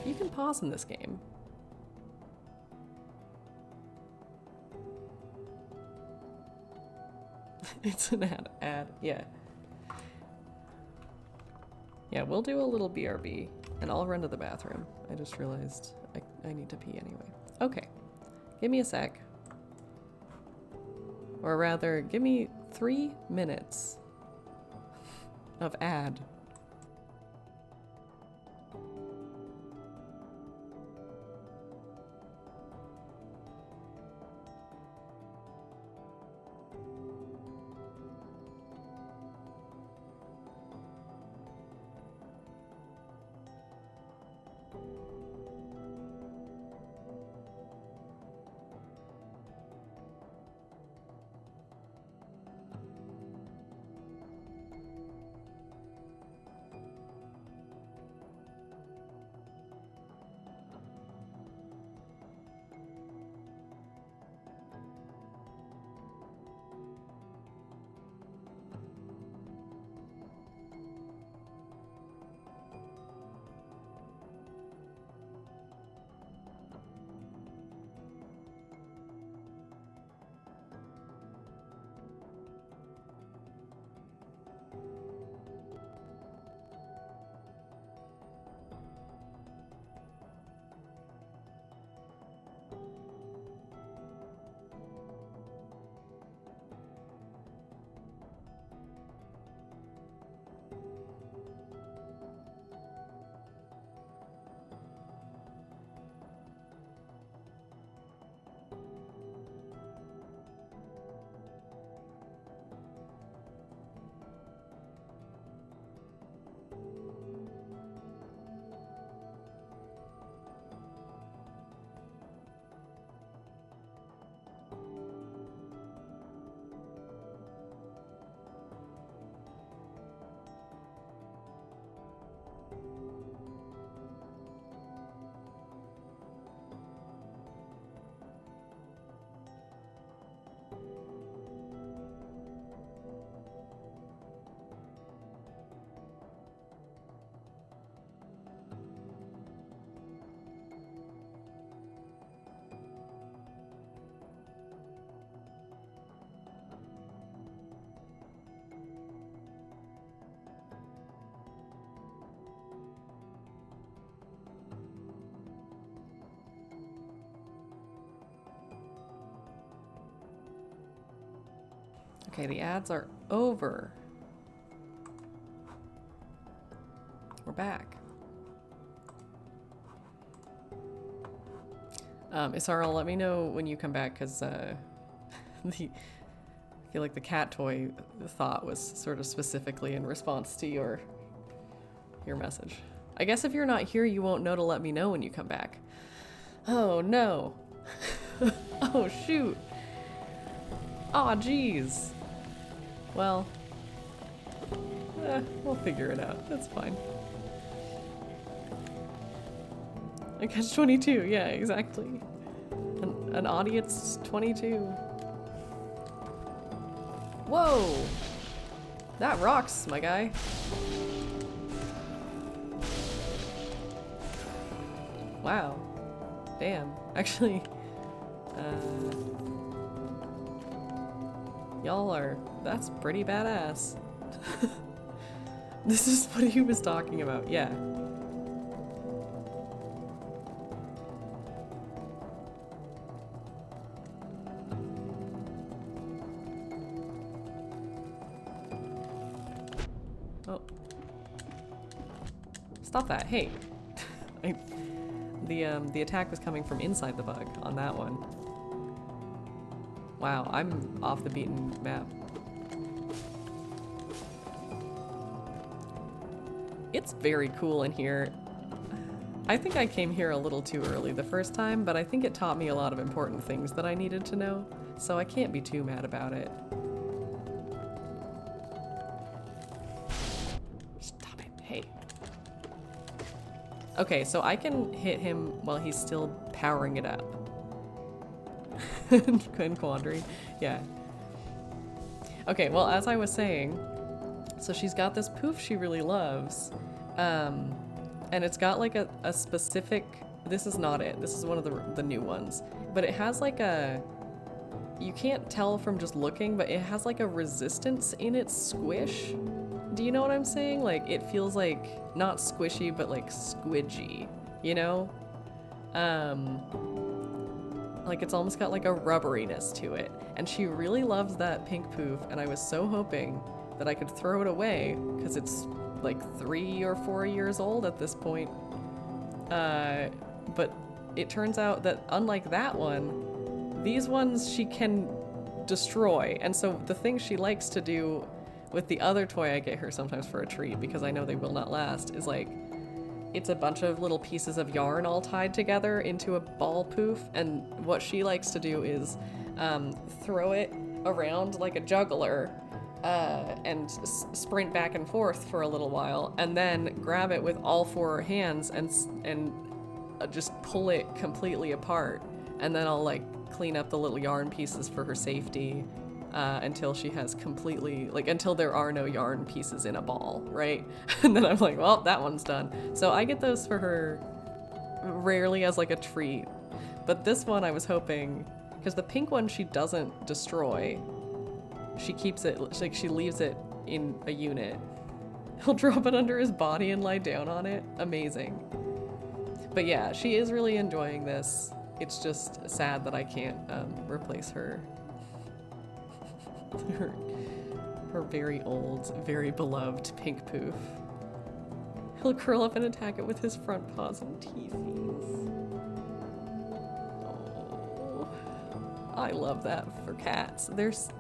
You can pause in this game. It's an ad, yeah. Yeah, we'll do a little BRB, and I'll run to the bathroom. I just realized I need to pee anyway. Okay, give me a sec. Or rather, give me 3 minutes of ad. Okay, the ads are over. We're back. Isarl, let me know when you come back, because I feel like the cat toy thought was sort of specifically in response to your message. I guess if you're not here, you won't know to let me know when you come back. Oh, no. Oh, shoot. Aw, jeez. Well, we'll figure it out. That's fine. I catch 22, yeah, exactly. An audience 22. Whoa! That rocks, my guy. Wow. Damn. Actually, y'all are, that's pretty badass. This is what he was talking about, yeah. Oh. Stop that, hey. The attack was coming from inside the bug on that one. Wow, I'm off the beaten map. It's very cool in here. I think I came here a little too early the first time, but I think it taught me a lot of important things that I needed to know, so I can't be too mad about it. Stop it, hey. Okay, so I can hit him while he's still powering it up. In Quandary, yeah. Okay, well, as I was saying, so she's got this poof she really loves, and it's got like a specific, this is not it, this is one of the new ones, but it has like a, you can't tell from just looking, but it has like a resistance in its squish. Do you know what I'm saying? Like, it feels like, not squishy, but like squidgy, you know? Like it's almost got like a rubberiness to it. And she really loves that pink poof, and I was so hoping that I could throw it away, because it's like 3 or 4 years old at this point. But it turns out that unlike that one, these ones she can destroy. And so the thing she likes to do with the other toy I get her sometimes for a treat, because I know they will not last, is like, it's a bunch of little pieces of yarn all tied together into a ball poof, and what she likes to do is throw it around like a juggler and sprint back and forth for a little while, and then grab it with all 4 hands and just pull it completely apart, and then I'll like clean up the little yarn pieces for her safety until she has completely, like, until there are no yarn pieces in a ball, right? And then I'm like, well, that one's done. So I get those for her rarely as like a treat. But this one I was hoping, because the pink one she doesn't destroy. She keeps it, like she leaves it in a unit. He'll drop it under his body and lie down on it. Amazing. But yeah, she is really enjoying this. It's just sad that I can't replace her. her very old, very beloved pink poof. He'll curl up and attack it with his front paws and teethies. Oh, I love that for cats.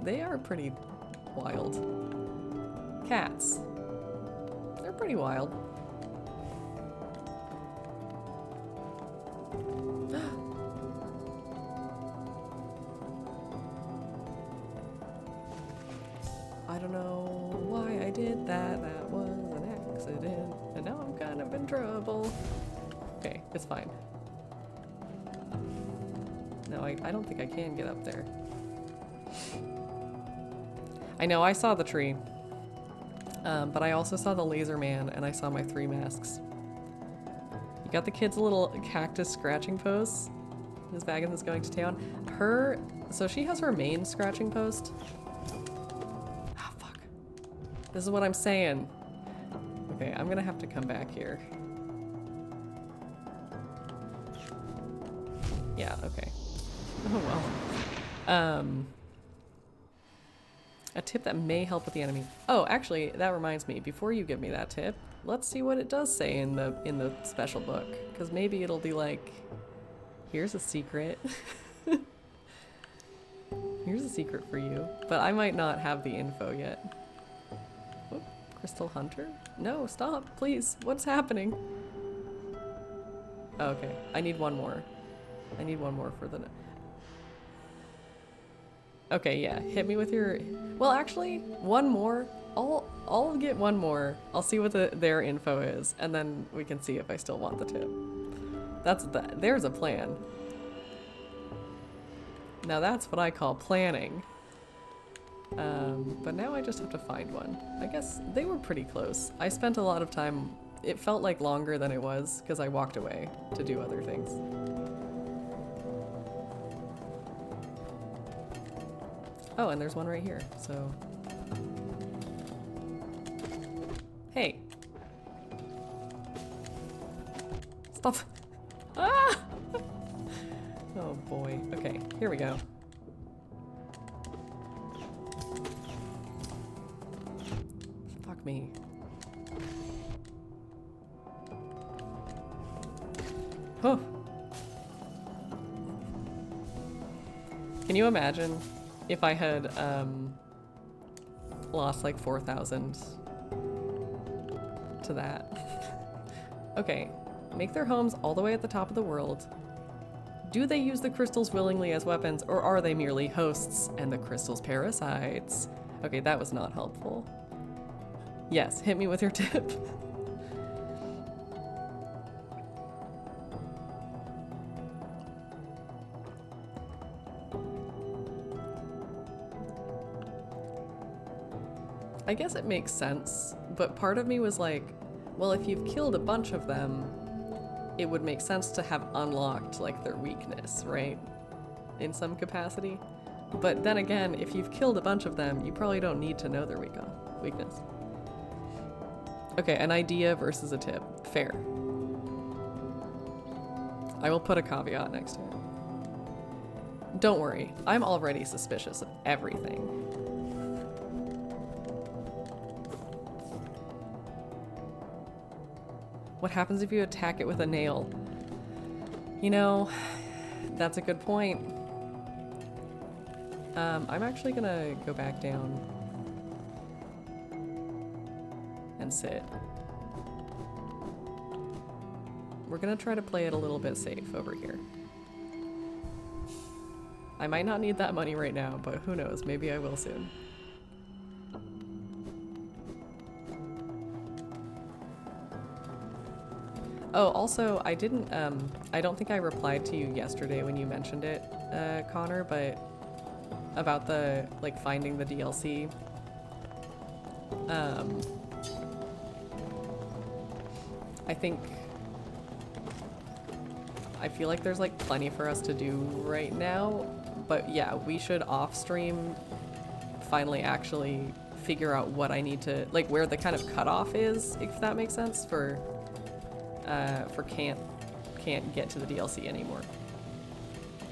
They are pretty wild. Cats. They're pretty wild. I don't know why I did that. That was an accident. And now I'm kind of in trouble. Okay, it's fine. No, I don't think I can get up there. I know, I saw the tree. But I also saw the laser man, and I saw my 3 masks. You got the kid's little cactus scratching post. This Vagan is going to town. So she has her main scratching post. This is what I'm saying. Okay, I'm gonna have to come back here. Yeah, okay. Oh well. A tip that may help with the enemy. Oh, actually, that reminds me, before you give me that tip, let's see what it does say in the special book. Because maybe it'll be like, here's a secret. Here's a secret for you. But I might not have the info yet. Crystal Hunter? No, stop, please. What's happening? Oh, okay, I need one more. I need one more for the... Okay, yeah, hit me with your... Well, actually, one more. I'll get one more. I'll see what their info is, and then we can see if I still want the tip. There's a plan. Now that's what I call planning. But now I just have to find one. I guess they were pretty close. I spent a lot of time, it felt like longer than it was because I walked away to do other things. Oh, and there's one right here, so. Stop. Ah! Oh boy. Okay, here we go. Fuck me. Huh. Can you imagine if I had lost like 4,000 to that? Okay, make their homes all the way at the top of the world. Do they use the crystals willingly as weapons, or are they merely hosts and the crystals parasites? Okay, that was not helpful. Yes, hit me with your tip. I guess it makes sense, but part of me was like, well, if you've killed a bunch of them, it would make sense to have unlocked like their weakness, right? In some capacity. But then again, if you've killed a bunch of them, you probably don't need to know their weakness. Okay, an idea versus a tip. Fair. I will put a caveat next to it. Don't worry, I'm already suspicious of everything. What happens if you attack it with a nail? You know, that's a good point. I'm actually gonna go back down and sit. We're gonna try to play it a little bit safe over here. I might not need that money right now, but who knows, maybe I will soon. Oh, also, I don't think I replied to you yesterday when you mentioned it, Connor, but about the, like, finding the DLC. I feel like there's, like, plenty for us to do right now, but yeah, we should off-stream finally actually figure out what I need to, like, where the kind of cutoff is, if that makes sense, for can't get to the DLC anymore.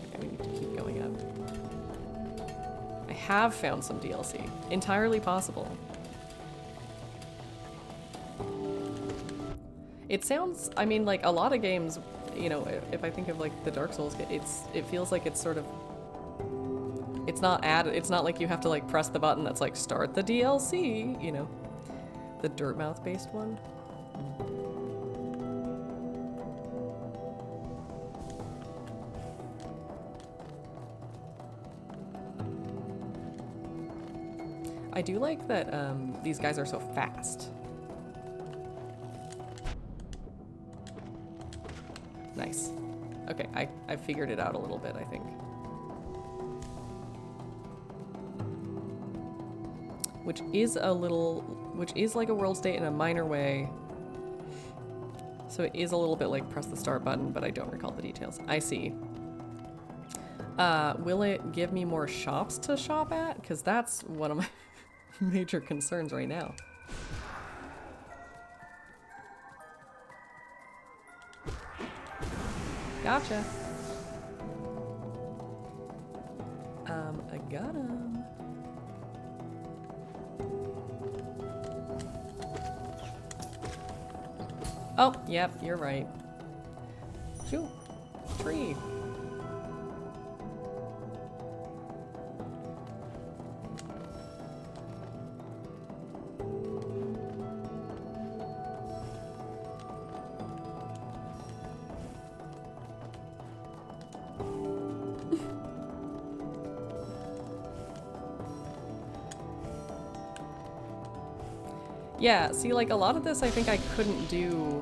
Okay, we need to keep going up. I have found some DLC. Entirely possible. It sounds, I mean, like a lot of games, you know, if I think of like the Dark Souls, it feels like it's sort of, it's not like you have to like press the button that's like start the DLC, you know, the Dirtmouth based one. I do like that these guys are so fast. Nice. Okay, I figured it out a little bit, I think. Which is like a world state in a minor way. So it is a little bit like press the start button, but I don't recall the details. I see. Will it give me more shops to shop at? Because that's one of my major concerns right now. Gotcha. I got him. Oh, yep, you're right. Shoo, tree. Yeah, see, like, a lot of this I think I couldn't do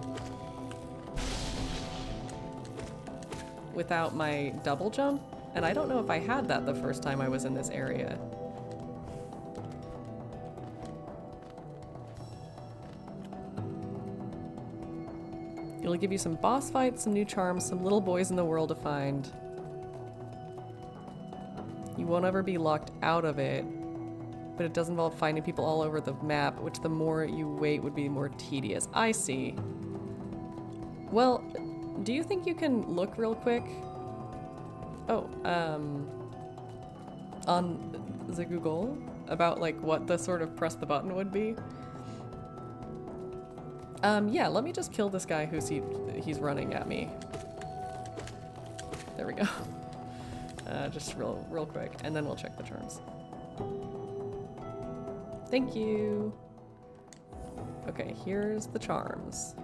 without my double jump, and I don't know if I had that the first time I was in this area. It'll give you some boss fights, some new charms, some little boys in the world to find. You won't ever be locked out of it, but it does involve finding people all over the map, which the more you wait would be more tedious. I see. Well, Do you think you can look real quick? Oh, on the Google about like what the sort of press the button would be? Yeah, let me just kill this guy he's running at me. There we go. Just real quick, and then we'll check the terms. Thank you. Okay, here's the charms.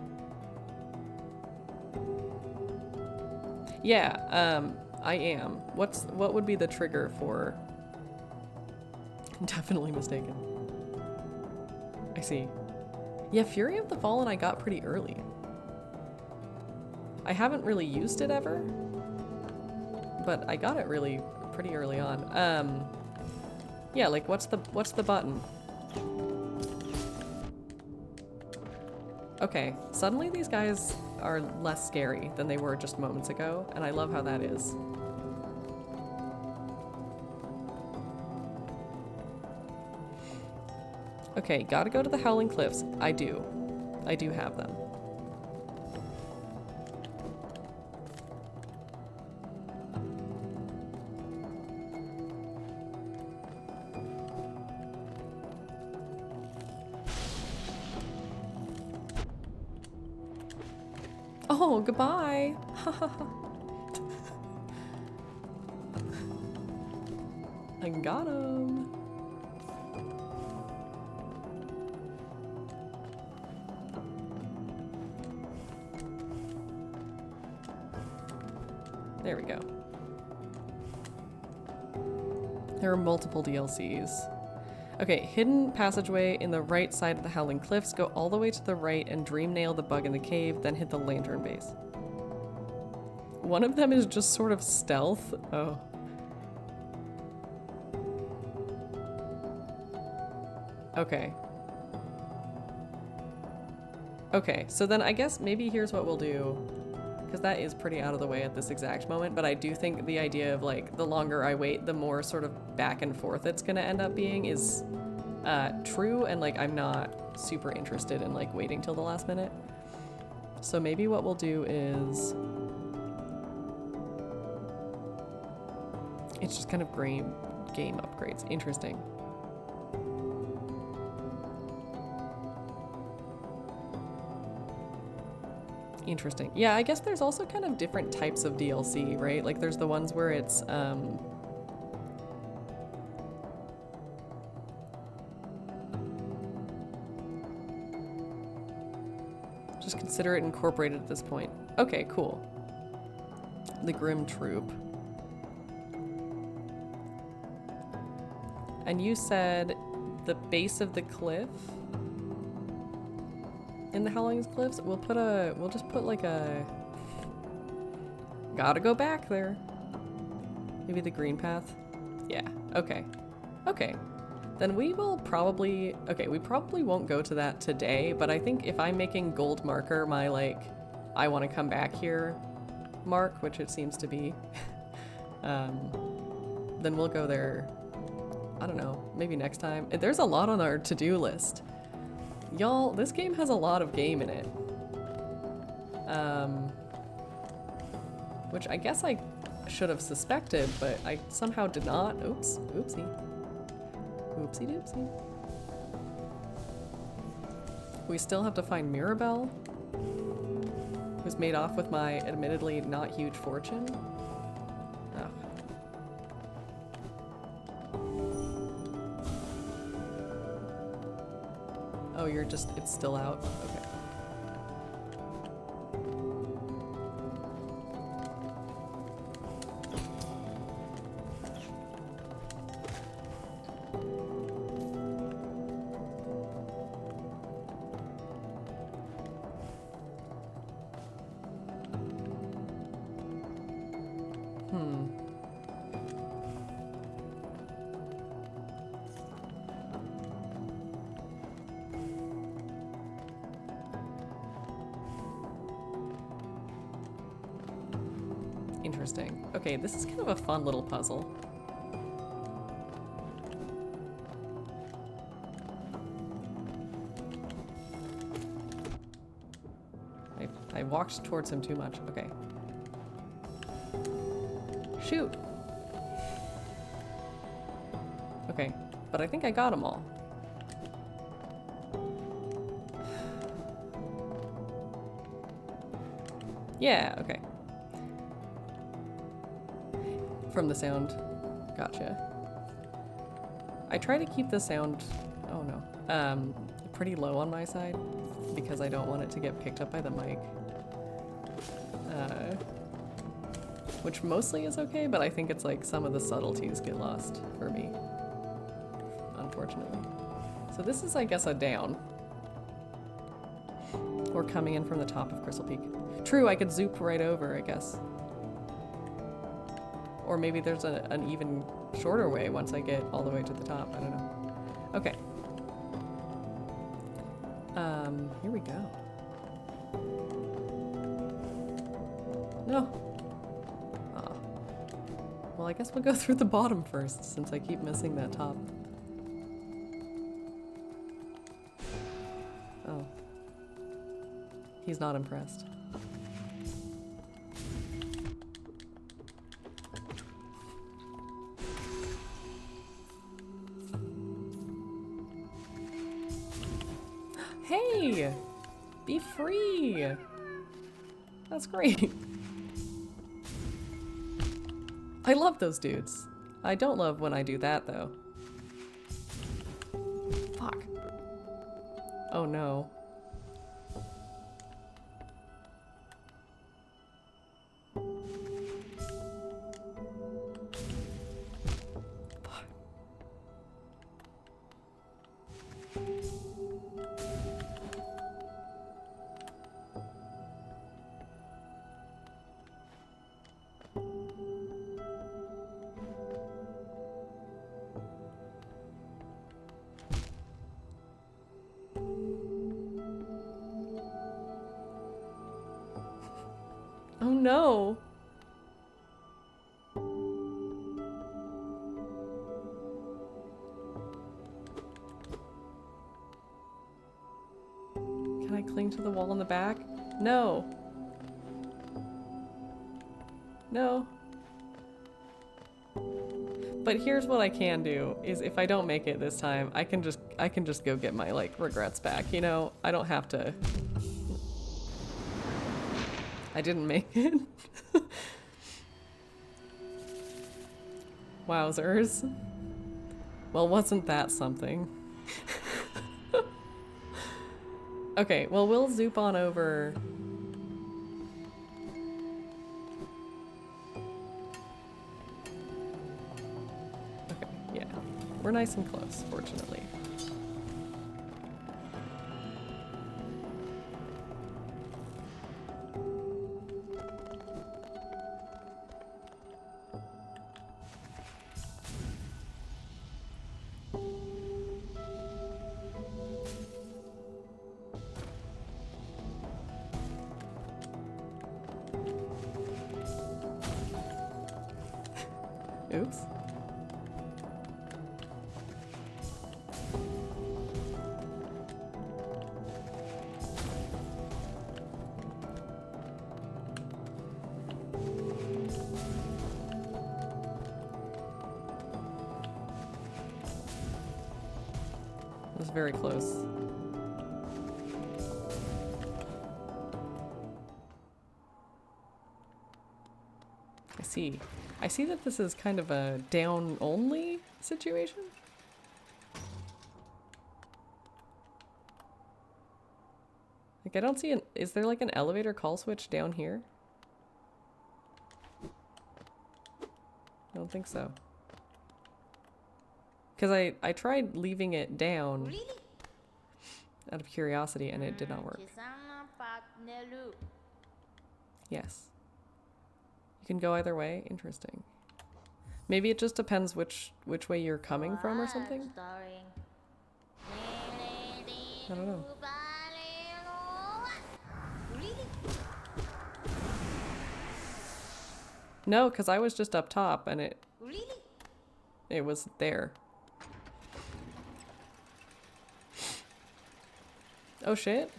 Yeah, I am. What would be the trigger for? Definitely mistaken. I see. Yeah, Fury of the Fallen I got pretty early. I haven't really used it ever, but I got it really pretty early on. Yeah, like what's the button? Okay, suddenly these guys are less scary than they were just moments ago, and I love how that is. Okay, gotta go to the Howling Cliffs. I do have them. Oh, goodbye. I got him. There we go. There are multiple DLCs. Okay, hidden passageway in the right side of the Howling Cliffs. Go all the way to the right and dream nail the bug in the cave, then hit the lantern base. One of them is just sort of stealth. Oh. Okay. Okay, so then I guess maybe here's what we'll do. Because that is pretty out of the way at this exact moment, but I do think the idea of like the longer I wait, the more sort of back and forth it's gonna end up being is true, and like I'm not super interested in like waiting till the last minute. So maybe what we'll do is it's just kind of game upgrades. Interesting. Interesting. Yeah, I guess there's also kind of different types of DLC, right? Like there's the ones where it's just consider it incorporated at this point. Okay, cool. The Grim Troop. And you said the base of the cliff? In the Howling Cliffs, we'll just put like a, gotta go back there. Maybe the green path? Yeah, okay. Okay, then we will probably, okay, we probably won't go to that today, but I think if I'm making gold marker my like, I want to come back here mark, which it seems to be, then we'll go there, I don't know, maybe next time. There's a lot on our to-do list. Y'all, this game has a lot of game in it. Which I guess I should have suspected, but I somehow did not. Oops, oopsie. Oopsie doopsie. We still have to find Mirabelle, who's made off with my admittedly not huge fortune. Oh. Oh, you're just, it's still out? Okay. Interesting. Okay, this is kind of a fun little puzzle. I I walked towards him too much. Okay. Shoot. Okay, but I think I got them all. Yeah, okay. From the sound. Gotcha. I try to keep the sound, oh no, pretty low on my side because I don't want it to get picked up by the mic. Which mostly is okay, but I think it's like some of the subtleties get lost for me, unfortunately. So this is, I guess, a down. Or coming in from the top of Crystal Peak. True, I could zoop right over, I guess. Or maybe there's an even shorter way once I get all the way to the top. I don't know. Okay. Here we go. No. Ah. Well, I guess we'll go through the bottom first, since I keep missing that top. Oh. He's not impressed. Hey! Be free! That's great. I love those dudes. I don't love when I do that, though. Fuck. Oh no. Oh no. Can I cling to the wall in the back? No. No. But here's what I can do is if I don't make it this time, I can just go get my like regrets back, you know? I don't have to. I didn't make it. Wowzers. Well, wasn't that something? Okay, well, we'll zoop on over. Okay, yeah. We're nice and close, fortunately. Oops. It was very close. I see that this is kind of a down-only situation. Like, I don't see an... Is there, like, an elevator call switch down here? I don't think so. Because I tried leaving it down out of curiosity, and it did not work. Yes. You can go either way. Interesting. Maybe it just depends which way you're coming from or something. I don't know. No, because I was just up top and it was there. Oh shit.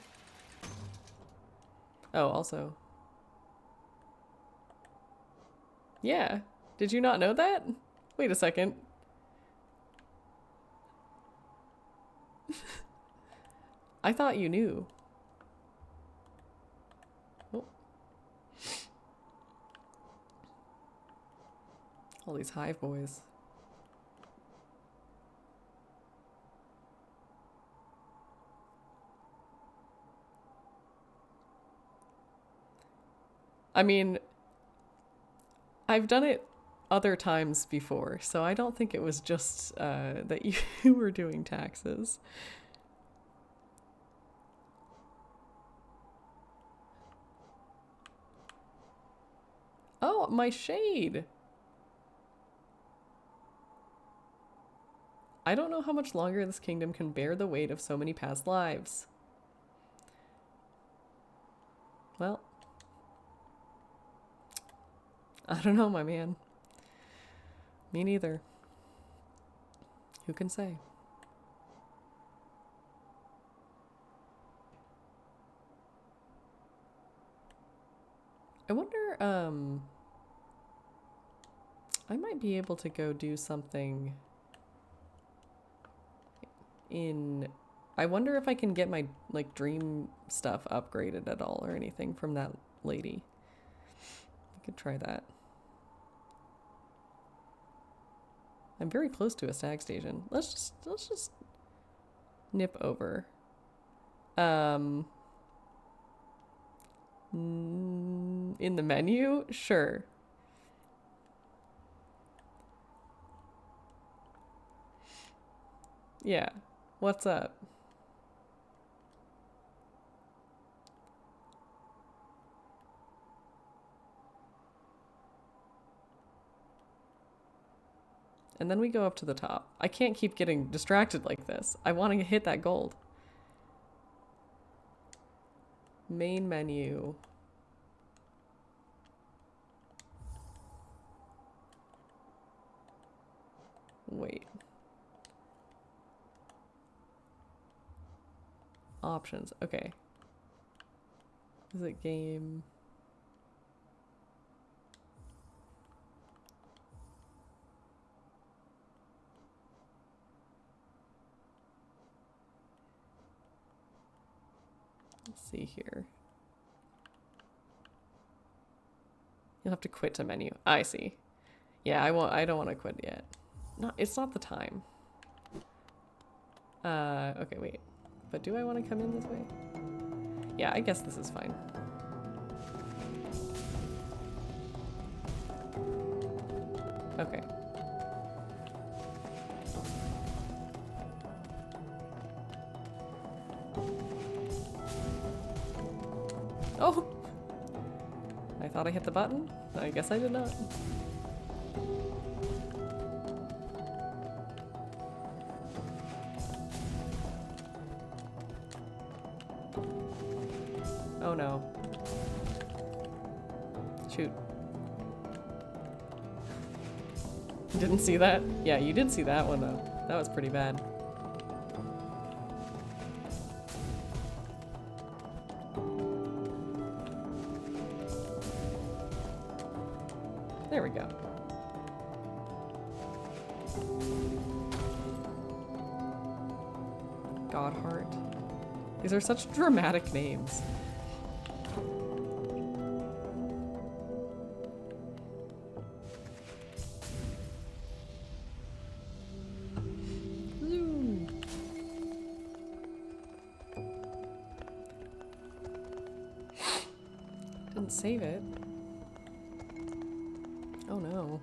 Oh, also. Yeah. Did you not know that? Wait a second. I thought you knew. Oh. All these hive boys. I mean, I've done it other times before, so I don't think it was just that you were doing taxes. Oh, my shade! I don't know how much longer this kingdom can bear the weight of so many past lives. Well, I don't know, my man. Me neither. Who can say? I wonder, I might be able to go do something in... I wonder if I can get my, like, dream stuff upgraded at all or anything from that lady. I could try that. I'm very close to a stag station. Let's just nip over. In the menu? Sure. Yeah. What's up? And then we go up to the top. I can't keep getting distracted like this. I want to hit that gold. Main menu. Wait. Options. Okay. Is it game? Let's see here. You'll have to quit to menu. I see. Yeah, I don't want to quit yet. No, it's not the time. Okay, wait. But do I want to come in this way? Yeah, I guess this is fine. Okay. Oh! I thought I hit the button. I guess I did not. Oh no. Shoot. Didn't see that? Yeah, you did see that one though. That was pretty bad. There we go. Godheart. These are such dramatic names. Woo. Didn't save it. Oh no.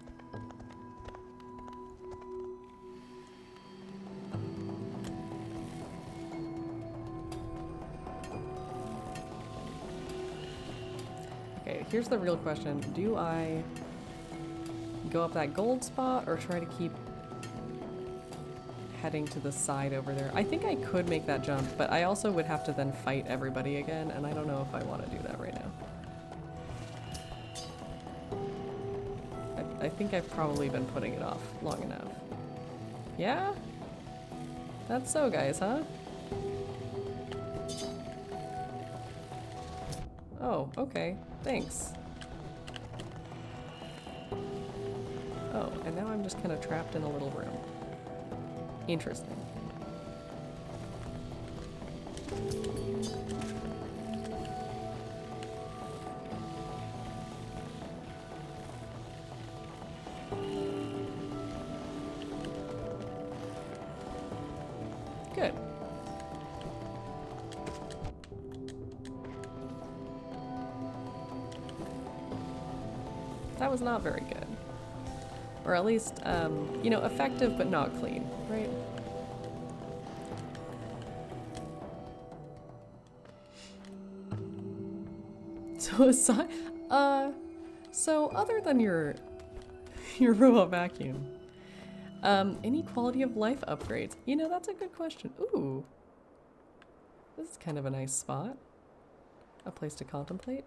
Okay, here's the real question. Do I go up that gold spot or try to keep heading to the side over there? I think I could make that jump, but I also would have to then fight everybody again, and I don't know if I want to do that right now. I think I've probably been putting it off long enough. Yeah? That's so, guys, huh? Oh, okay. Thanks. Oh, and now I'm just kind of trapped in a little room. Interesting. Good. That was not very good. Or at least, you know, effective but not clean, right? So aside, so other than your robot vacuum, any quality of life upgrades? You know, that's a good question. Ooh, this is kind of a nice spot, a place to contemplate.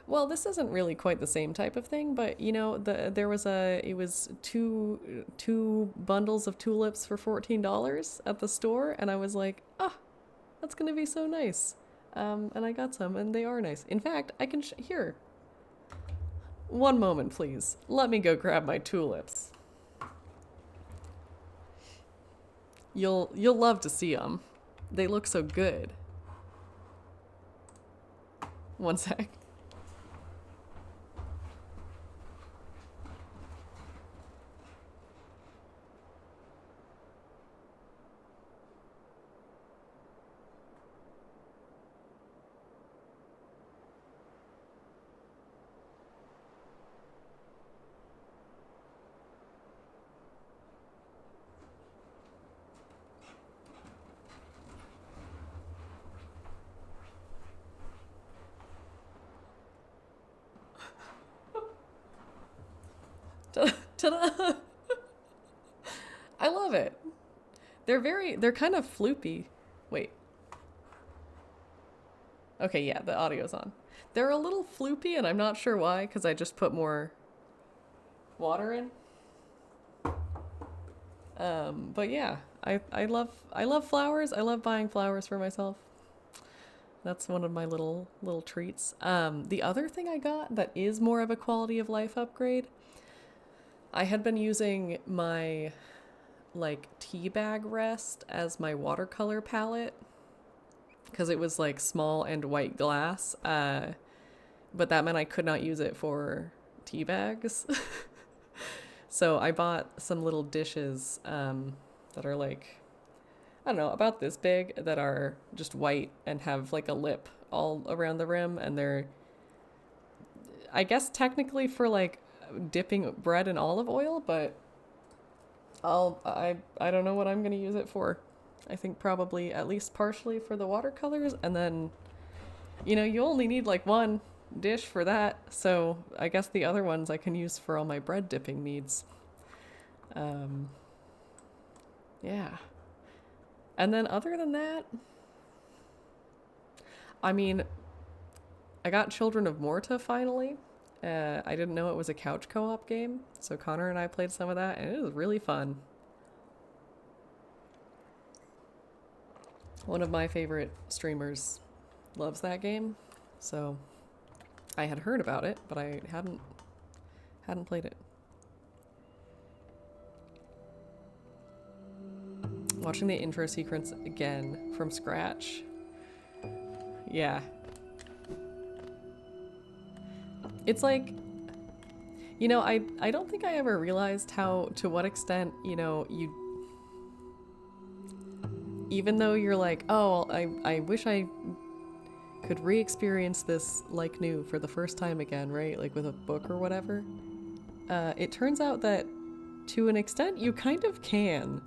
Well, this isn't really quite the same type of thing, but you know, it was two bundles of tulips for $14 at the store, and I was like, ah, that's gonna be so nice. And I got some, and they are nice. In fact, I can here. One moment, please. Let me go grab my tulips. You'll love to see them. They look so good. One sec. Ta-da! I love it. They're kind of floopy. Wait. Okay, yeah, the audio's on. They're a little floopy, and I'm not sure why, because I just put more water in. But yeah, I love flowers. I love buying flowers for myself. That's one of my little treats. The other thing I got that is more of a quality of life upgrade, I had been using my like tea bag rest as my watercolor palette because it was like small and white glass, but that meant I could not use it for tea bags. So I bought some little dishes that are like, I don't know, about this big, that are just white and have like a lip all around the rim, and they're, I guess, technically for like dipping bread in olive oil, but I don't know what I'm gonna use it for. I think probably at least partially for the watercolors, and then, you know, you only need like one dish for that, so I guess the other ones I can use for all my bread dipping needs. Yeah. And then other than that, I mean, I got Children of Morta finally. I didn't know it was a couch co-op game, so Connor and I played some of that, and it was really fun. One of my favorite streamers loves that game, so I had heard about it, but I hadn't played it. Watching the intro sequence again from scratch. Yeah. It's like, you know, I don't think I ever realized how, to what extent, you know, you, even though you're like, oh, I wish I could re-experience this like new for the first time again, right? Like with a book or whatever. It turns out that to an extent you kind of can.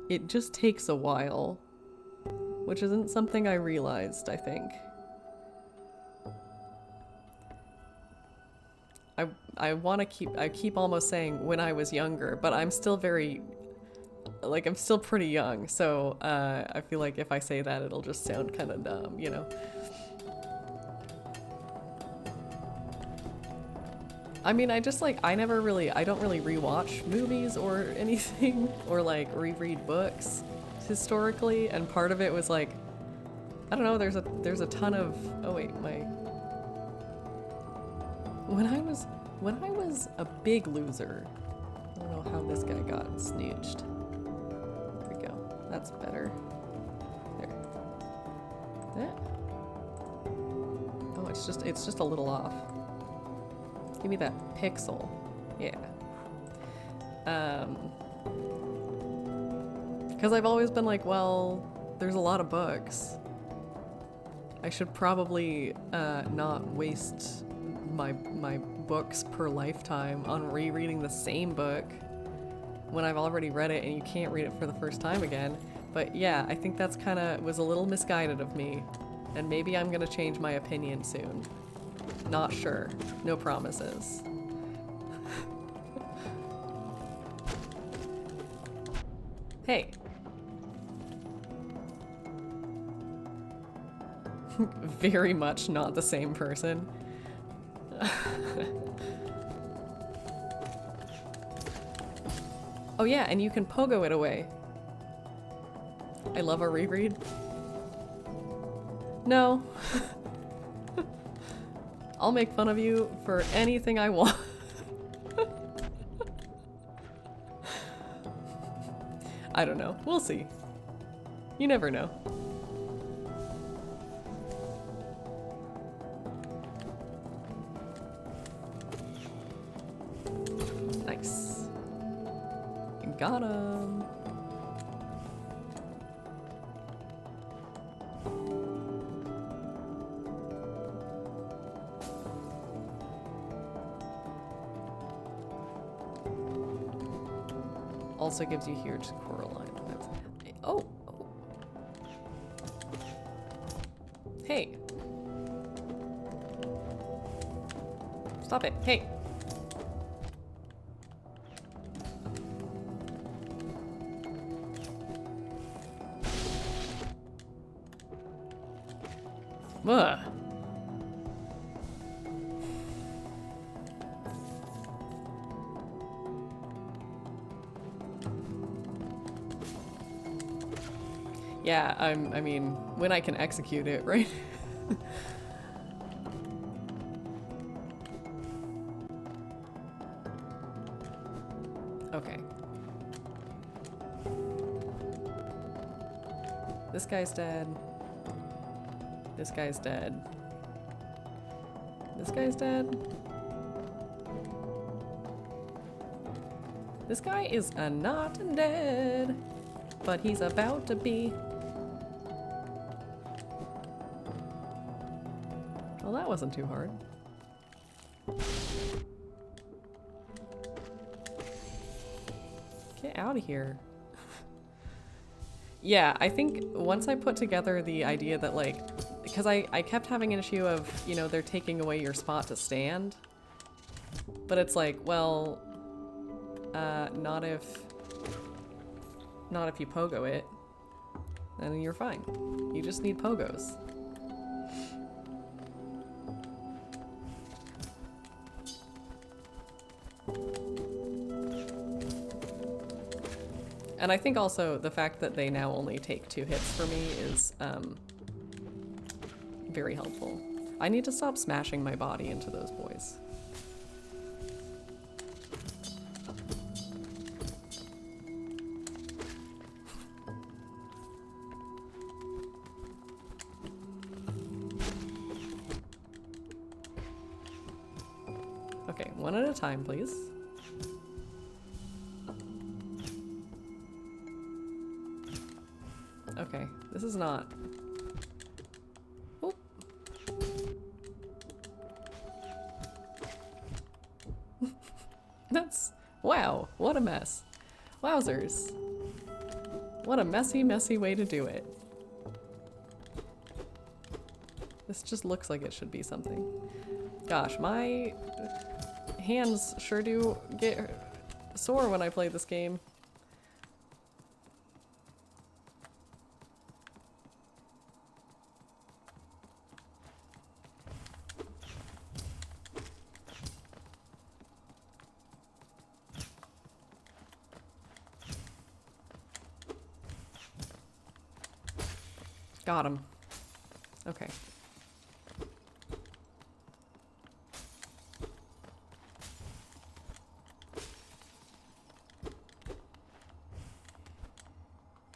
It just takes a while, which isn't something I realized, I think. I keep almost saying when I was younger, but I'm still very, like, I'm still pretty young, so I feel like if I say that, it'll just sound kind of dumb, you know? I mean, I don't really rewatch movies or anything, or like reread books historically, and part of it was like, I don't know, there's a ton of, oh wait, when I was a big loser, I don't know how this guy got snooched. There we go. That's better. There. That. Oh, it's just a little off. Give me that pixel. Yeah. Because I've always been like, well, there's a lot of books. I should probably not waste my books per lifetime on rereading the same book when I've already read it and you can't read it for the first time again. But yeah, I think that's was a little misguided of me, and maybe I'm gonna change my opinion soon. Not sure. No promises. Hey. Very much not the same person. Oh yeah, and you can pogo it away. I love a reread. No. I'll make fun of you for anything I want. I don't know. We'll see. You never know. Nice. Got him. Also gives you huge Coraline. Oh. Hey. Stop it. Hey. Ugh. Yeah, I mean, when I can execute it, right? Okay. This guy's dead. This guy's dead. This guy's dead. This guy is not dead, but he's about to be. Well, that wasn't too hard. Get out of here. Yeah, I think once I put together the idea that, like, because I kept having an issue of, you know, they're taking away your spot to stand. But it's like, well, not if you pogo it, then you're fine. You just need pogos. And I think also the fact that they now only take 2 hits for me is very helpful. I need to stop smashing my body into those boys. Okay, one at a time, please. Okay, this is not. Oh. That's, wow, what a mess. Wowzers. What a messy, messy way to do it. This just looks like it should be something. Gosh, my hands sure do get sore when I play this game. Got him. Okay.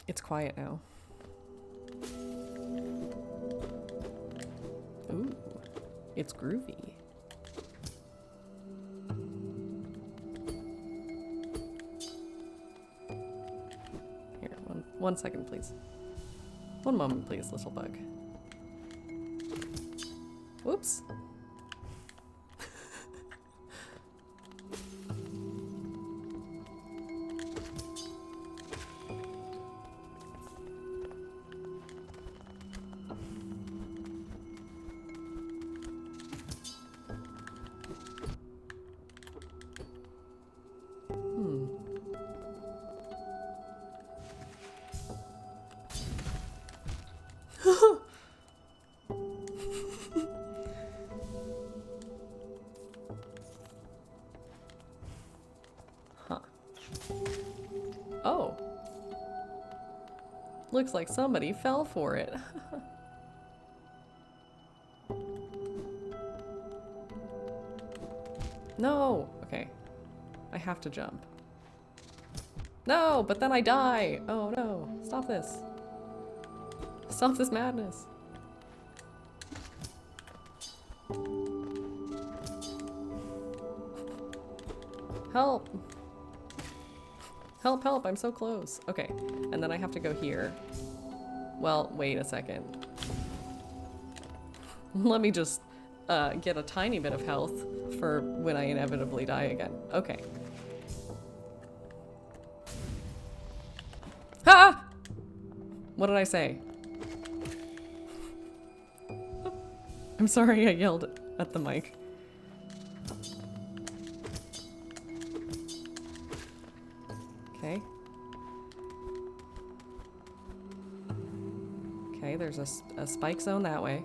It's quiet now. Ooh, it's groovy. Here, one second, please. One moment, please, little bug. Whoops. Huh. Oh. Looks like somebody fell for it. No! Okay. I have to jump. No, but then I die! Oh no. Stop this. Stop this madness. Help! Help, help, I'm so close. Okay, and then I have to go here. Well, wait a second. Let me just get a tiny bit of health for when I inevitably die again. Okay. Ah! What did I say? I'm sorry I yelled at the mic. Okay. Okay, there's a spike zone that way.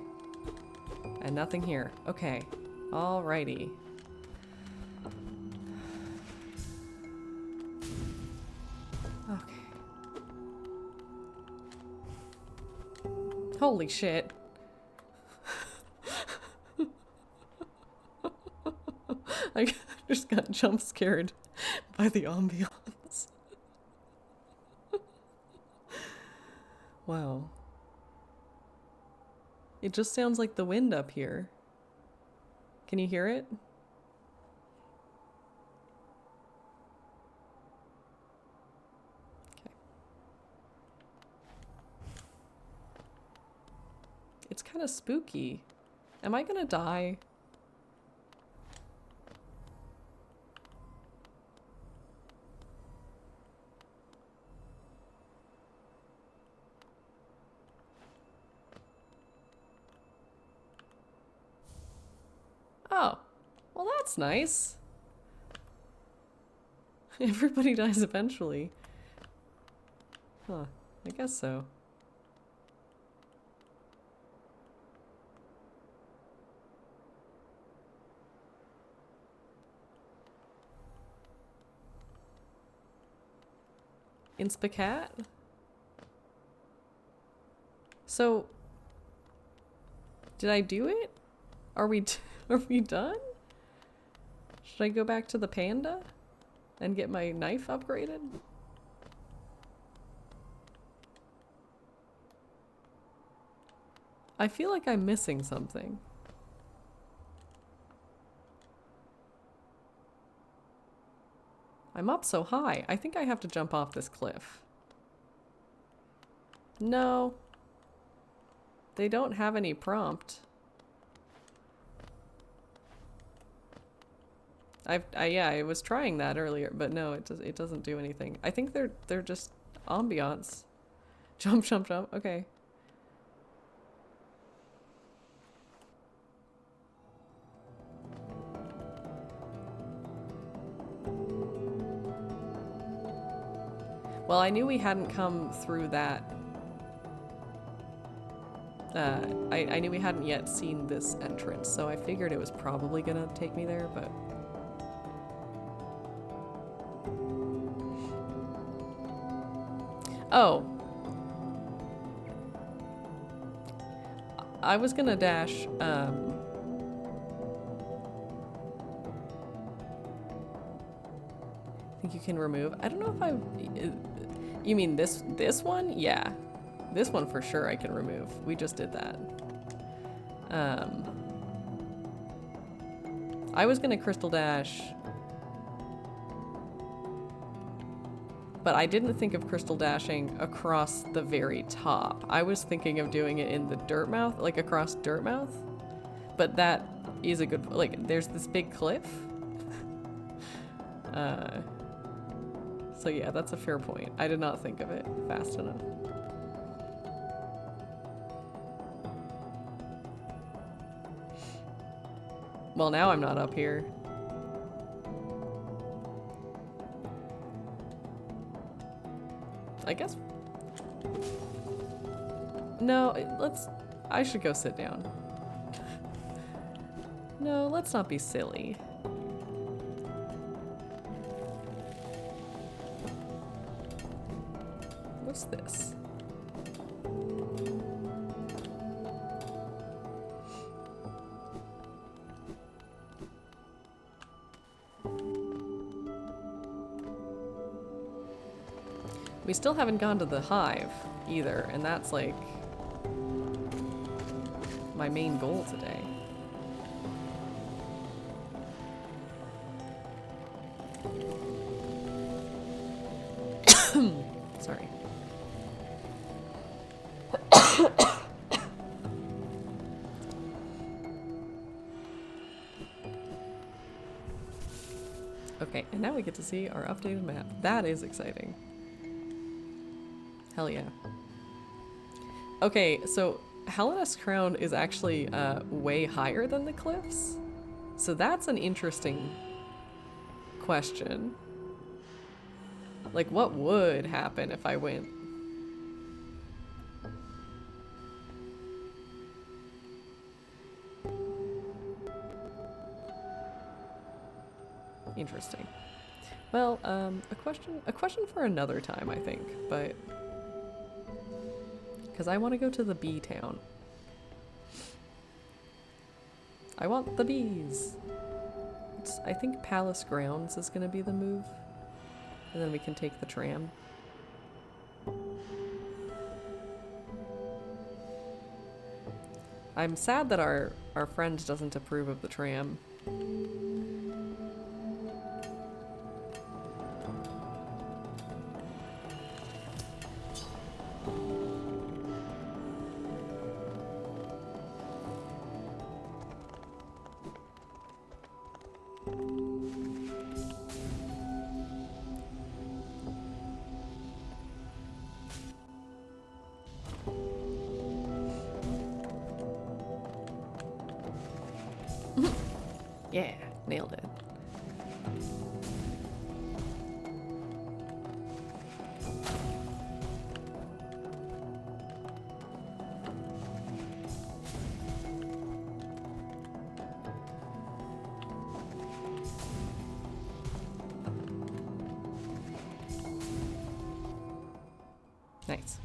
And nothing here. Okay. Alrighty. Okay. Holy shit. I just got jump scared by the ambiance. Wow. It just sounds like the wind up here. Can you hear it? Okay. It's kind of spooky. Am I gonna die? Oh, well that's nice. Everybody dies eventually. Huh, I guess so. Inspacat? So, did I do it? Are we done? Should I go back to the panda and get my knife upgraded? I feel like I'm missing something. I'm up so high. I think I have to jump off this cliff. No. They don't have any prompt. I was trying that earlier, but no, it doesn't do anything. I think they're just ambiance. Jump, jump, jump. Okay. Well, I knew we hadn't come through that. I knew we hadn't yet seen this entrance, so I figured it was probably gonna take me there, but... Oh. I was gonna dash, I think you can remove. I don't know if I... You mean this one? Yeah. This one for sure I can remove. We just did that. I was gonna crystal dash, but I didn't think of crystal dashing across the very top. I was thinking of doing it in the dirt mouth, like across dirt mouth. But that is a good, like, there's this big cliff. So yeah, that's a fair point. I did not think of it fast enough. Well, now I'm not up here. I guess... No, I should go sit down. No, let's not be silly. What's this? We still haven't gone to the hive either, and that's like my main goal today. Sorry. Okay, and now we get to see our updated map. That is exciting. Hell yeah. Okay, so Hellenist Crown is actually way higher than the cliffs. So that's an interesting question. Like, what would happen if I went? Interesting. Well, a question for another time, I think, but because I want to go to the bee town. I want the bees. I think Palace Grounds is going to be the move, and then we can take the tram. I'm sad that our friend doesn't approve of the tram. Yeah, nailed it. Nice.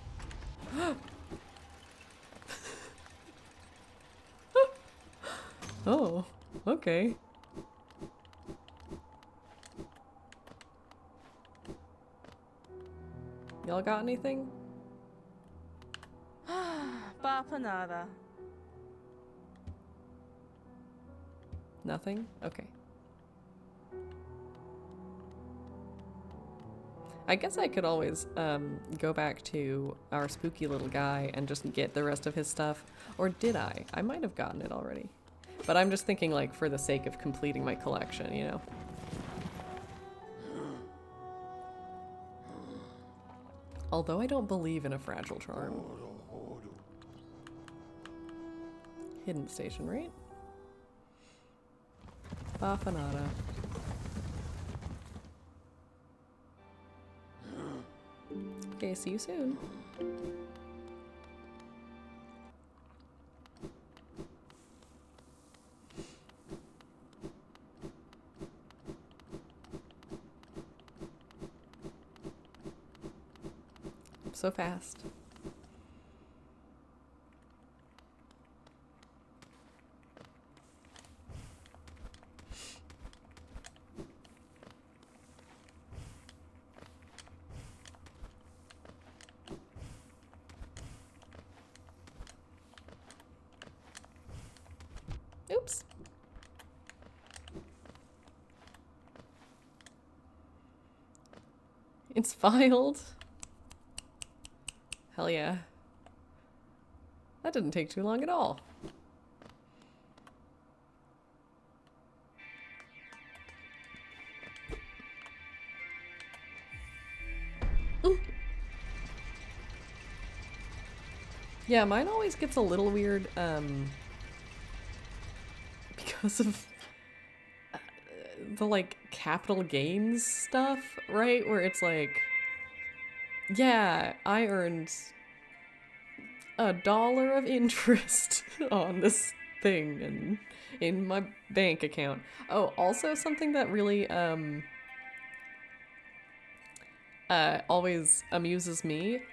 Oh, okay. Y'all got anything? Bapanada. Nothing? Okay. I guess I could always go back to our spooky little guy and just get the rest of his stuff. Or did I? I might have gotten it already. But I'm just thinking, like, for the sake of completing my collection, you know? Although I don't believe in a fragile charm. Hidden station, right? Bafanada. Okay, see you soon. So fast. It's filed. Hell yeah. That didn't take too long at all. Yeah, mine always gets a little weird, because of the, like, capital gains stuff, right? Where it's like, yeah, I earned $1 of interest on this thing and in my bank account. Oh, also something that really, always amuses me.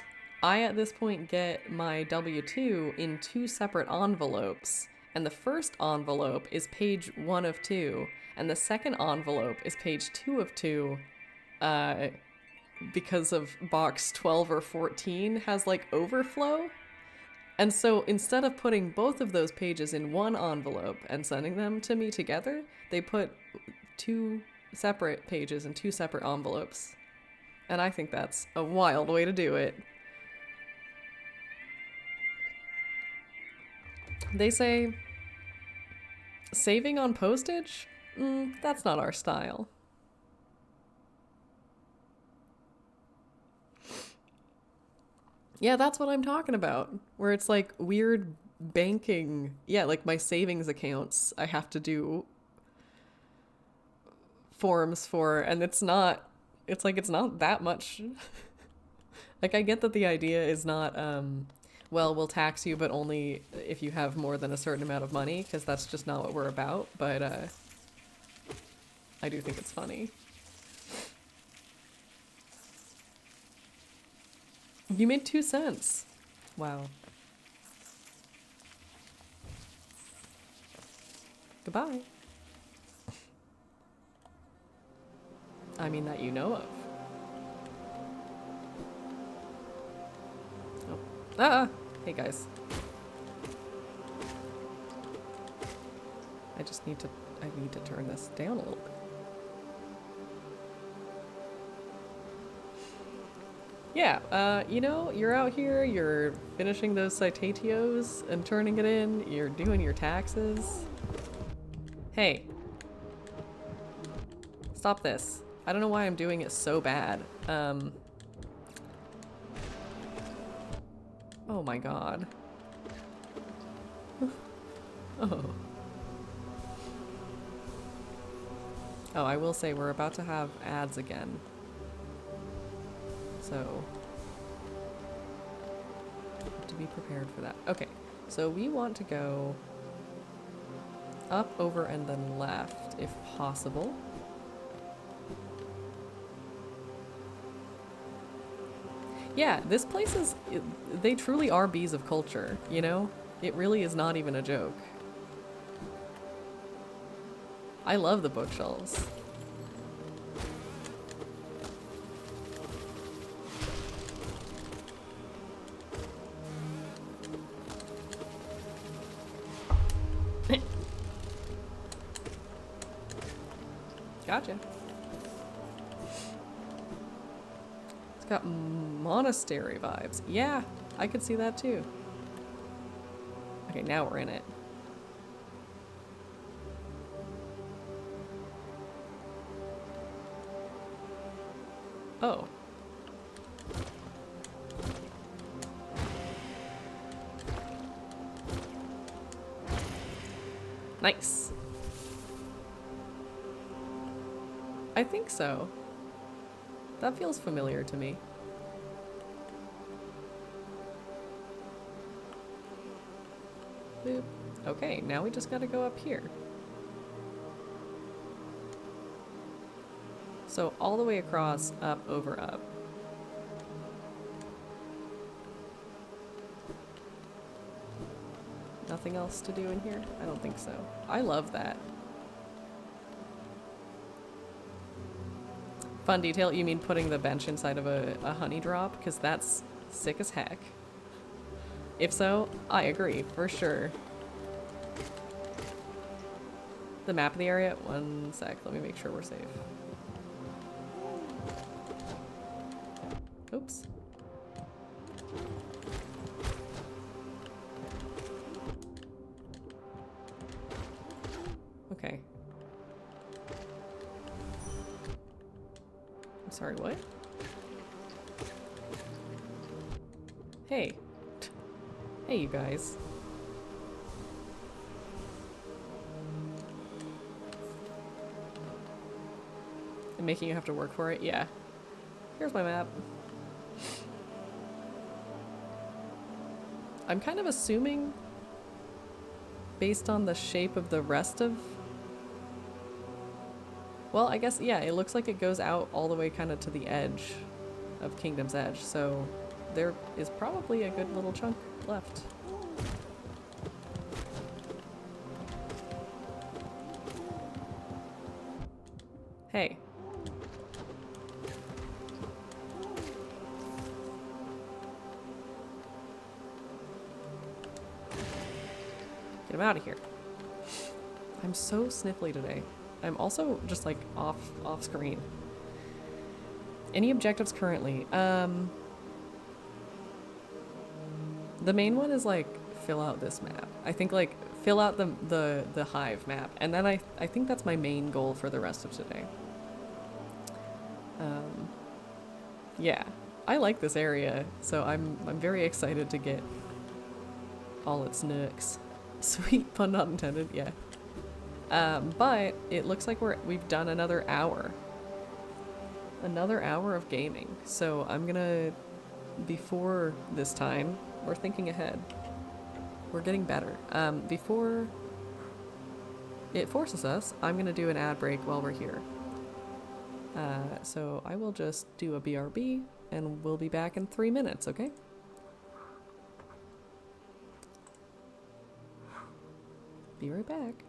I, at this point, get my W-2 in 2 separate envelopes, and the first envelope is page 1 of 2, and the second envelope is page 2 of 2, because of box 12 or 14 has, like, overflow. And so instead of putting both of those pages in one envelope and sending them to me together, they put 2 separate pages in 2 separate envelopes. And I think that's a wild way to do it. They say, saving on postage? That's not our style. Yeah, that's what I'm talking about. Where it's like weird banking. Yeah, like my savings accounts I have to do forms for, and it's not that much. Like, I get that the idea is not, well, we'll tax you, but only if you have more than a certain amount of money, because that's just not what we're about, but, I do think it's funny. You made 2 cents. Wow. Goodbye. I mean, that you know of. Oh. Ah! Hey, guys. I need to turn this down a little bit. Yeah, you know, you're out here, you're finishing those citatios and turning it in, you're doing your taxes. Hey. Stop this. I don't know why I'm doing it so bad. Oh my god. Oh. Oh, I will say we're about to have ads again. So, have to be prepared for that. Okay, so we want to go up, over, and then left, if possible. Yeah, this place is... they truly are bees of culture, you know? It really is not even a joke. I love the bookshelves. Gotcha. It's got monastery vibes. Yeah, I could see that too. Okay, now we're in it. Oh. Nice. I think so. That feels familiar to me. Boop. Okay, now we just gotta go up here. So all the way across, up, over, up. Nothing else to do in here? I don't think so. I love that. Fun detail, you mean putting the bench inside of a honey drop? Because that's sick as heck. If so, I agree, for sure. The map of the area? One sec, let me make sure we're safe. Oops. Okay. I'm sorry, what? Hey. Hey, you guys. And making you have to work for it? Yeah. Here's my map. I'm kind of assuming, based on the shape of the rest of... Well, I guess, yeah, it looks like it goes out all the way kind of to the edge of Kingdom's Edge, so there is probably a good little chunk left. Hey. Get him out of here. I'm so sniffly today. I'm also just like off screen. Any objectives currently? The main one is like fill out this map. I think like fill out the hive map, and then I think that's my main goal for the rest of today. Yeah, I like this area, so I'm very excited to get all its nooks. Sweet pun not intended. Yeah. But it looks like we've done another hour. Another hour of gaming. So I'm gonna, before this time, we're thinking ahead. We're getting better. Before it forces us, I'm gonna do an ad break while we're here. So I will just do a BRB and we'll be back in 3 minutes, okay? Be right back.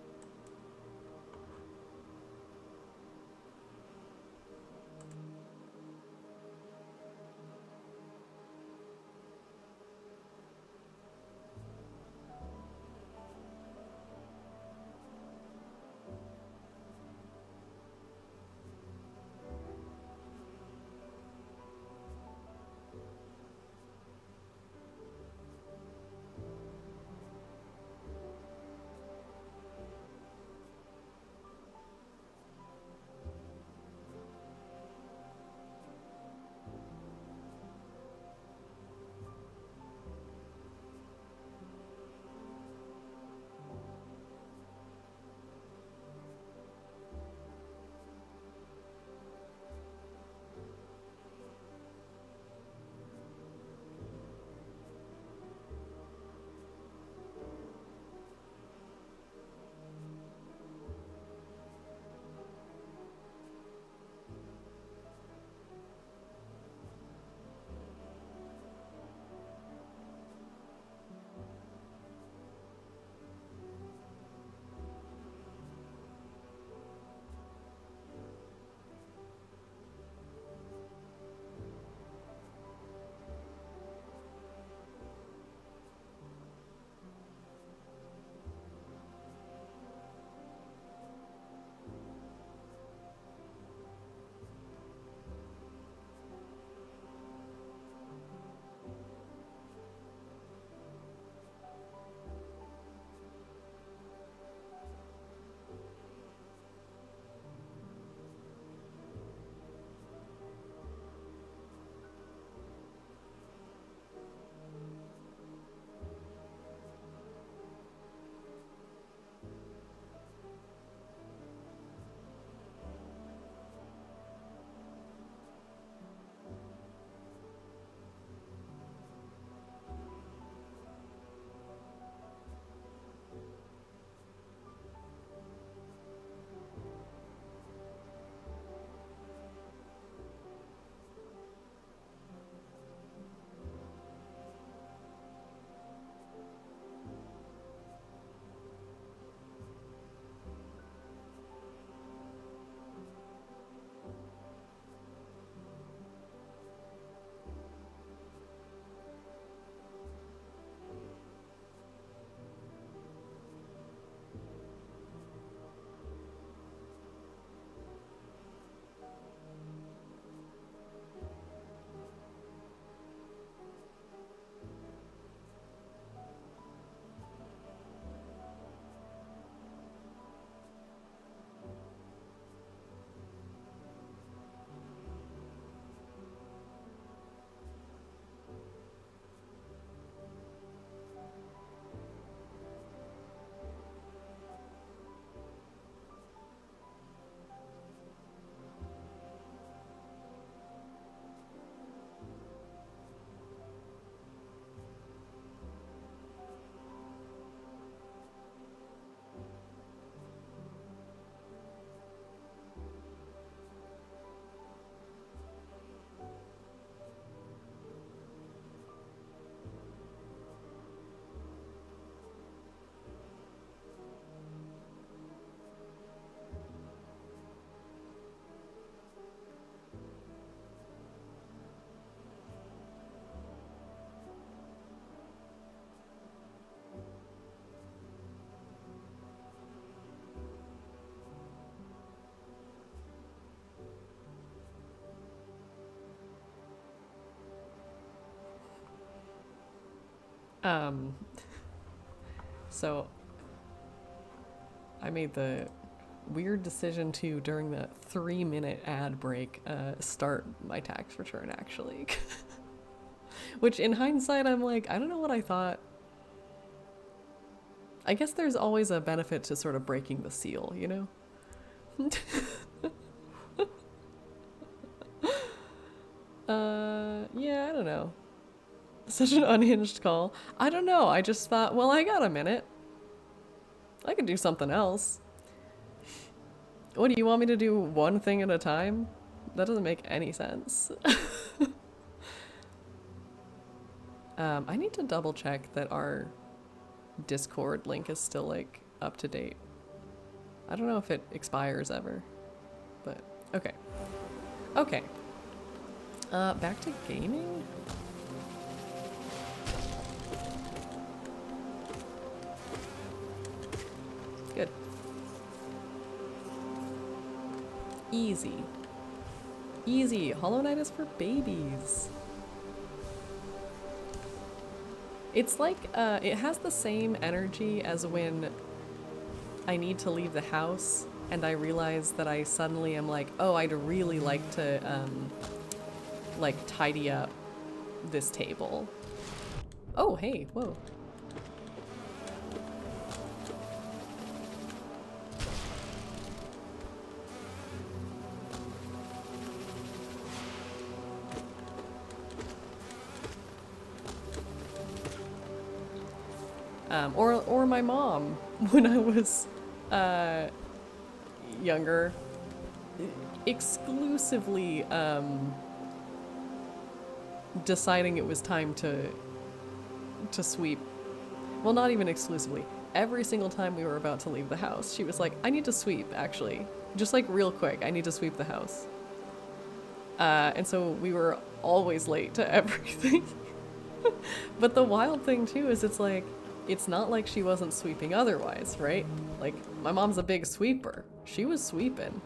Um, so I made the weird decision to, during the 3-minute ad break, start my tax return actually. Which in hindsight, I'm like, I don't know what I thought. I guess there's always a benefit to sort of breaking the seal, you know? Yeah, I don't know. Such an unhinged call. I don't know. I just thought, well, I got a minute. I could do something else. What, do you want me to do one thing at a time? That doesn't make any sense. I need to double check that our Discord link is still, like, up to date. I don't know if it expires ever, but okay. Okay. Back to gaming? Good. Easy. Easy. Hollow Knight is for babies. It's like, it has the same energy as when I need to leave the house and I realize that I suddenly am like, oh, I'd really like to, like, tidy up this table. Oh, hey, whoa. Or my mom, when I was younger, exclusively deciding it was time to sweep. Well, not even exclusively. Every single time we were about to leave the house, she was like, I need to sweep, actually. Just like real quick, I need to sweep the house. And so we were always late to everything. But the wild thing too is it's like, it's not like she wasn't sweeping otherwise, right? Like, my mom's a big sweeper. She was sweeping.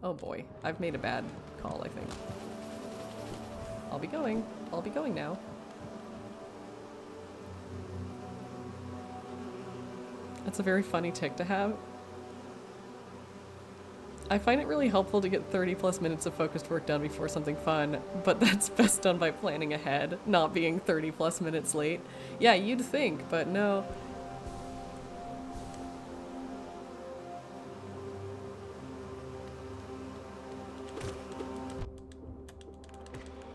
Oh boy, I've made a bad call, I think. I'll be going. I'll be going now. That's a very funny tick to have. I find it really helpful to get 30+ minutes of focused work done before something fun, but that's best done by planning ahead, not being 30+ minutes late. Yeah, you'd think, but no.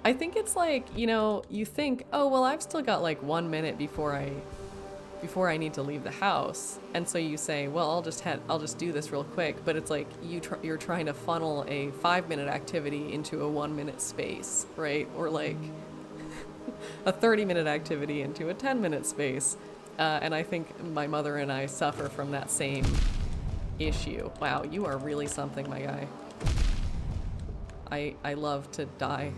I think it's like, you know, you think, oh, well, I've still got like 1 minute before I need to leave the house, and so you say, well, I'll just do this real quick, but it's like you're trying to funnel a 5-minute activity into a 1-minute space, right? Or like a 30-minute activity into a 10-minute space, and I think my mother and I suffer from that same issue. Wow, you are really something, my guy. I love to die.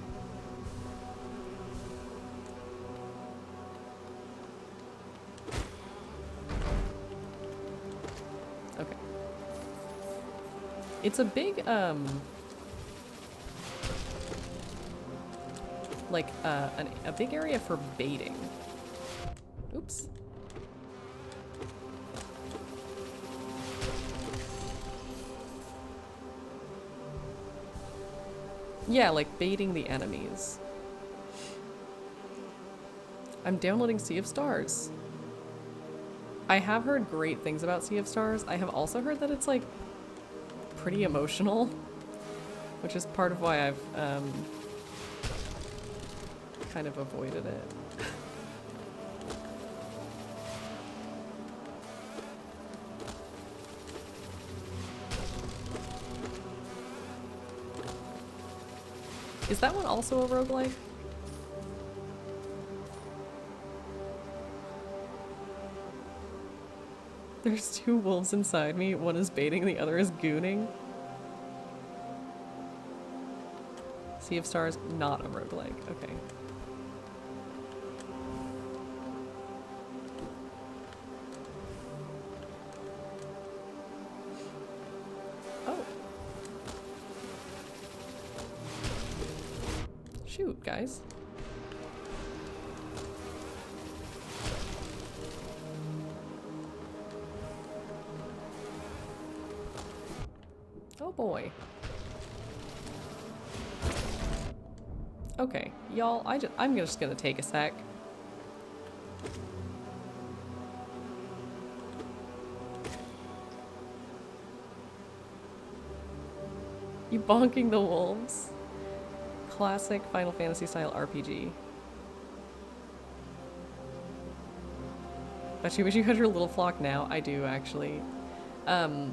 Okay. It's a big, like, a big area for baiting. Oops. Yeah, like baiting the enemies. I'm downloading Sea of Stars. I have heard great things about Sea of Stars. I have also heard that it's, like, pretty emotional, which is part of why I've, kind of avoided it. Is that one also a roguelike? There's 2 wolves inside me. One is baiting, the other is gooning. Sea of Stars, not a roguelike. Okay. Oh. Shoot, guys. boy. Okay, y'all, I'm just gonna take a sec. You bonking the wolves. Classic Final Fantasy style RPG. Bet you wish you had your little flock now. I do, actually. I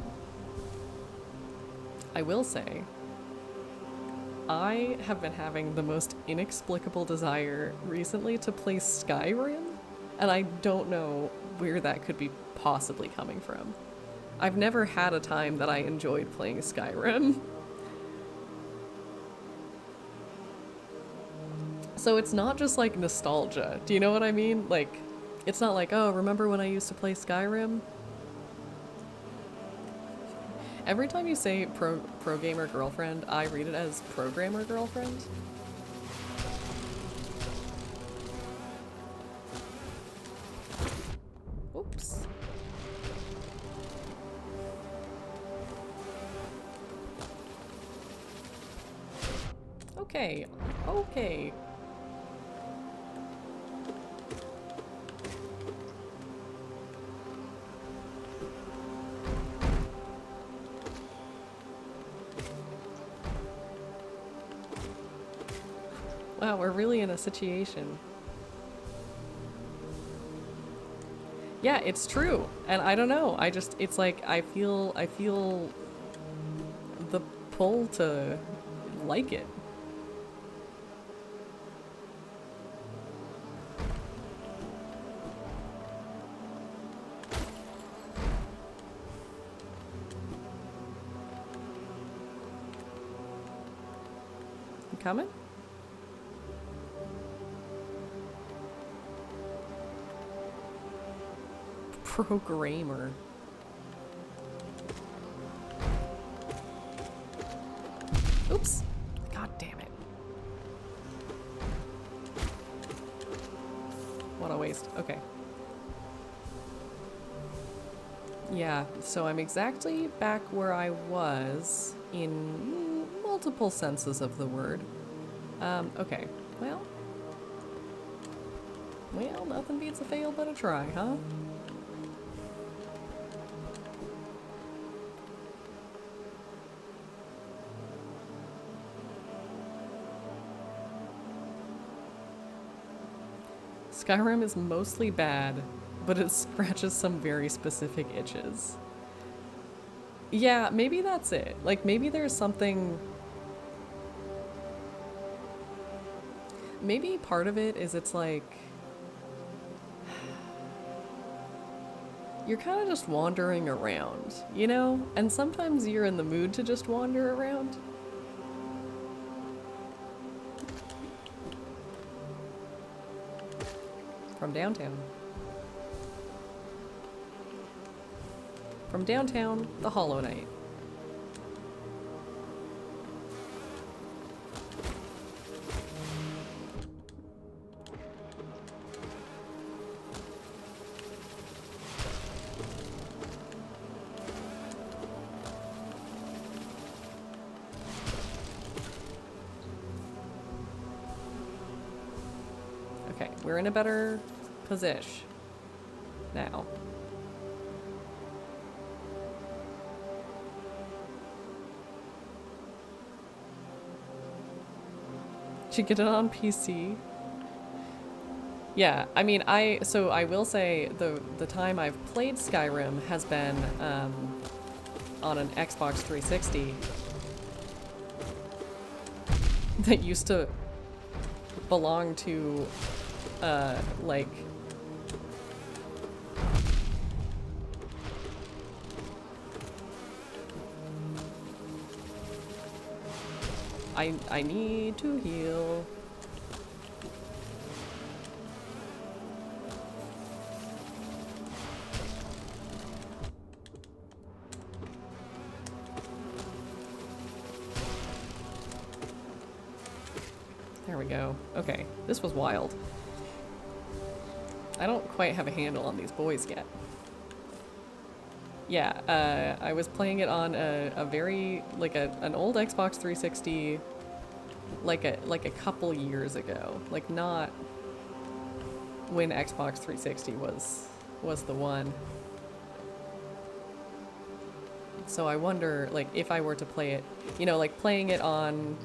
will say, I have been having the most inexplicable desire recently to play Skyrim, and I don't know where that could be possibly coming from. I've never had a time that I enjoyed playing Skyrim. So it's not just like nostalgia. Do you know what I mean? Like, it's not like, oh, remember when I used to play Skyrim? Every time you say pro gamer girlfriend, I read it as programmer girlfriend. Oops. Okay, okay. Wow, we're really in a situation. Yeah, it's true. And I don't know. It's like I feel the pull to like it. You coming? Programmer. Oops. God damn it. What a waste. Okay. Yeah, so I'm exactly back where I was in multiple senses of the word. Okay. Well, nothing beats a fail but a try, huh? Skyrim is mostly bad, but it scratches some very specific itches. Yeah, maybe that's it. Like, maybe there's something... Maybe part of it is it's like... You're kind of just wandering around, you know? And sometimes you're in the mood to just wander around. From downtown. From downtown, the Hollow Knight. Okay, we're in a better position now. Did you get it on PC? Yeah, I mean, I will say the time I've played Skyrim has been on an Xbox 360 that used to belong to like I need to heal. There we go. Okay, this was wild. I don't quite have a handle on these boys yet. Yeah, I was playing it on a very, like an old Xbox 360, like a couple years ago. Like not when Xbox 360 was the one. So I wonder, like, if I were to play it, you know, like playing it on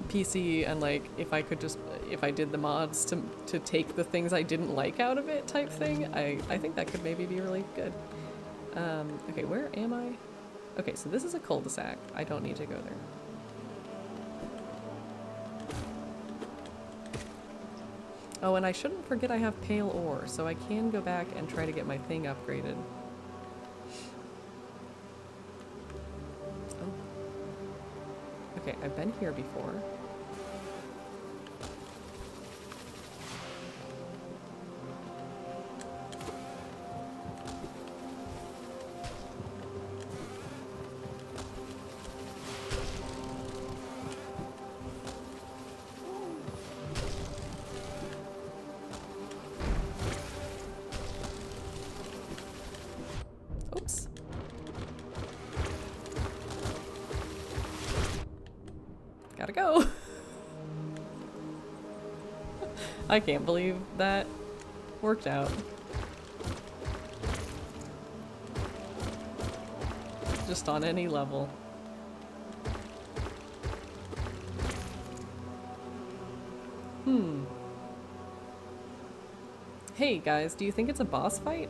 PC and like if I did the mods to take the things I didn't like out of it type thing, I think that could maybe be really good. Okay, where am I? Okay, so this is a cul-de-sac. I don't need to go there. Oh, and I shouldn't forget I have pale ore, so I can go back and try to get my thing upgraded. Oh. Okay, I've been here before. Oops. Gotta go. I can't believe that worked out. Just on any level. Hey guys, do you think it's a boss fight?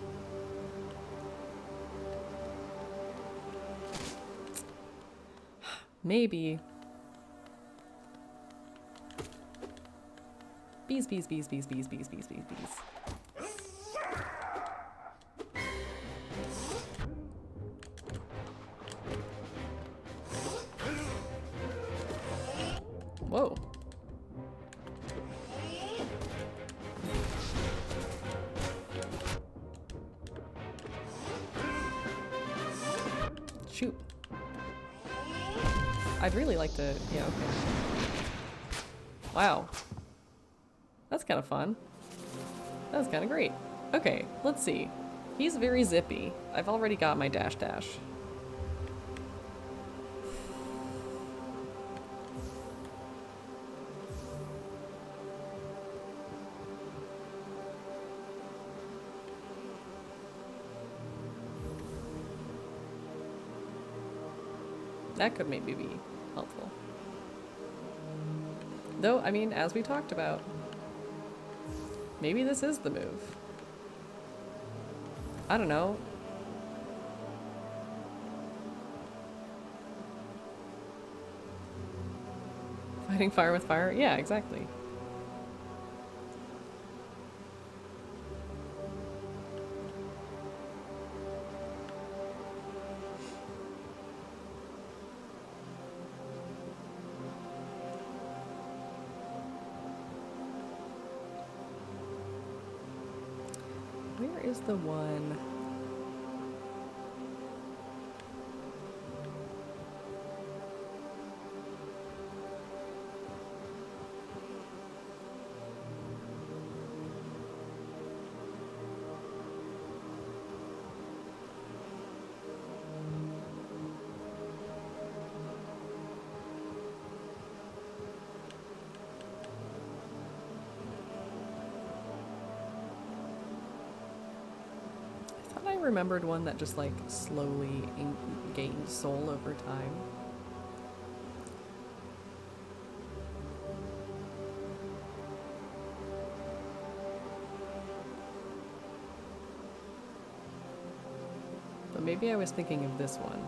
Maybe. Bees, bees, bees, bees, bees, bees, bees, bees, bees. Whoa. Shoot. I'd really like to, yeah, okay. Wow. That's kind of fun. That was kind of great. Okay, let's see. He's very zippy. I've already got my dash dash. That could maybe be helpful. Though, I mean, as we talked about, maybe this is the move. I don't know. Fighting fire with fire? Yeah, exactly. Where is the one? I remembered one that just like slowly gained soul over time. But maybe I was thinking of this one.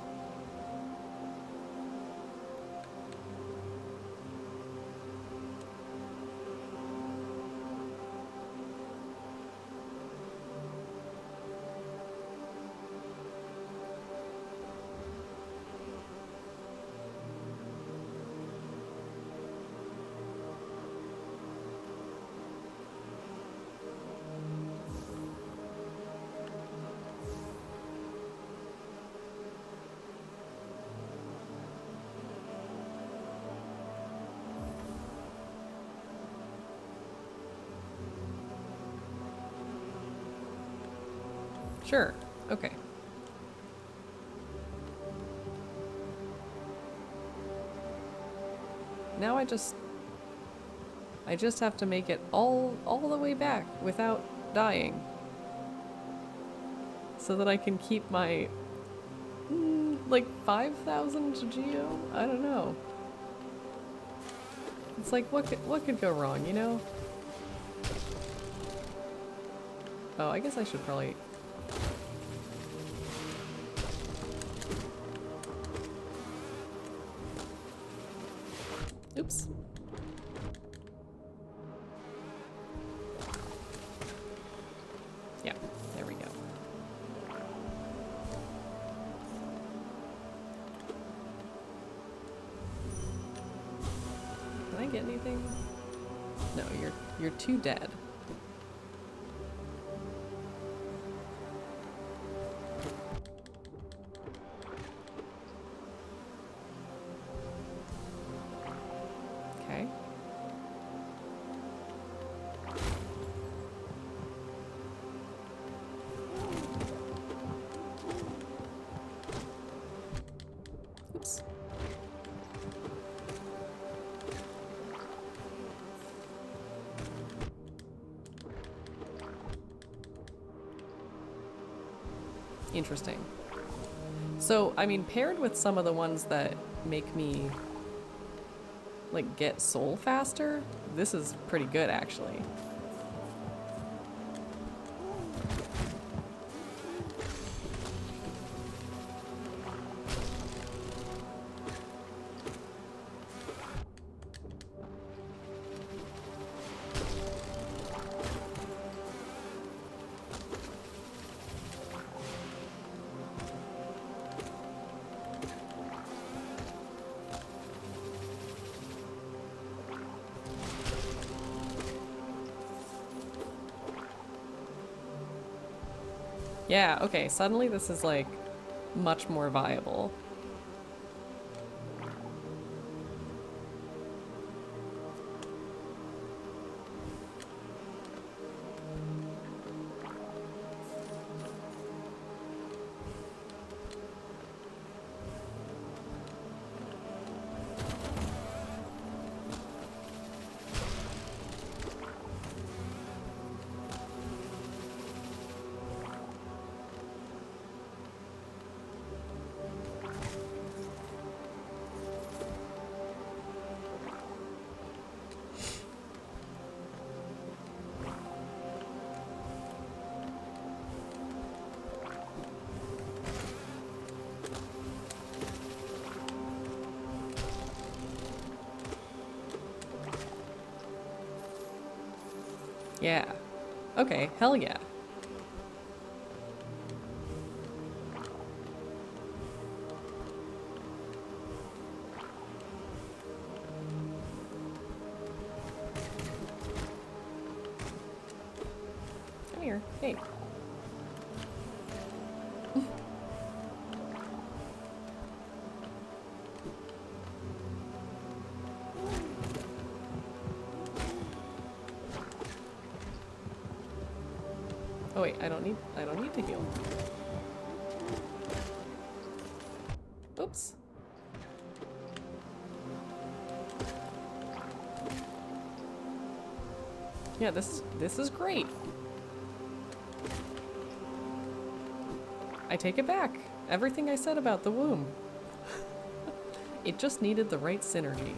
Sure. Okay. Now I just have to make it all the way back without dying. So that I can keep my like 5,000 geo? I don't know. It's like what could go wrong, you know? Oh, I guess I should probably... Oops. Yeah, there we go. Can I get anything? No, you're too dead. Okay. Oops. Interesting. So, I mean, paired with some of the ones that make me, like, get soul faster, this is pretty good, actually. Yeah, okay, suddenly this is, like, much more viable. Yeah. Okay, hell yeah. Come here. Hey. Oh wait, I don't need to heal. Oops. Yeah, this is great. I take it back. Everything I said about the womb. It just needed the right synergy.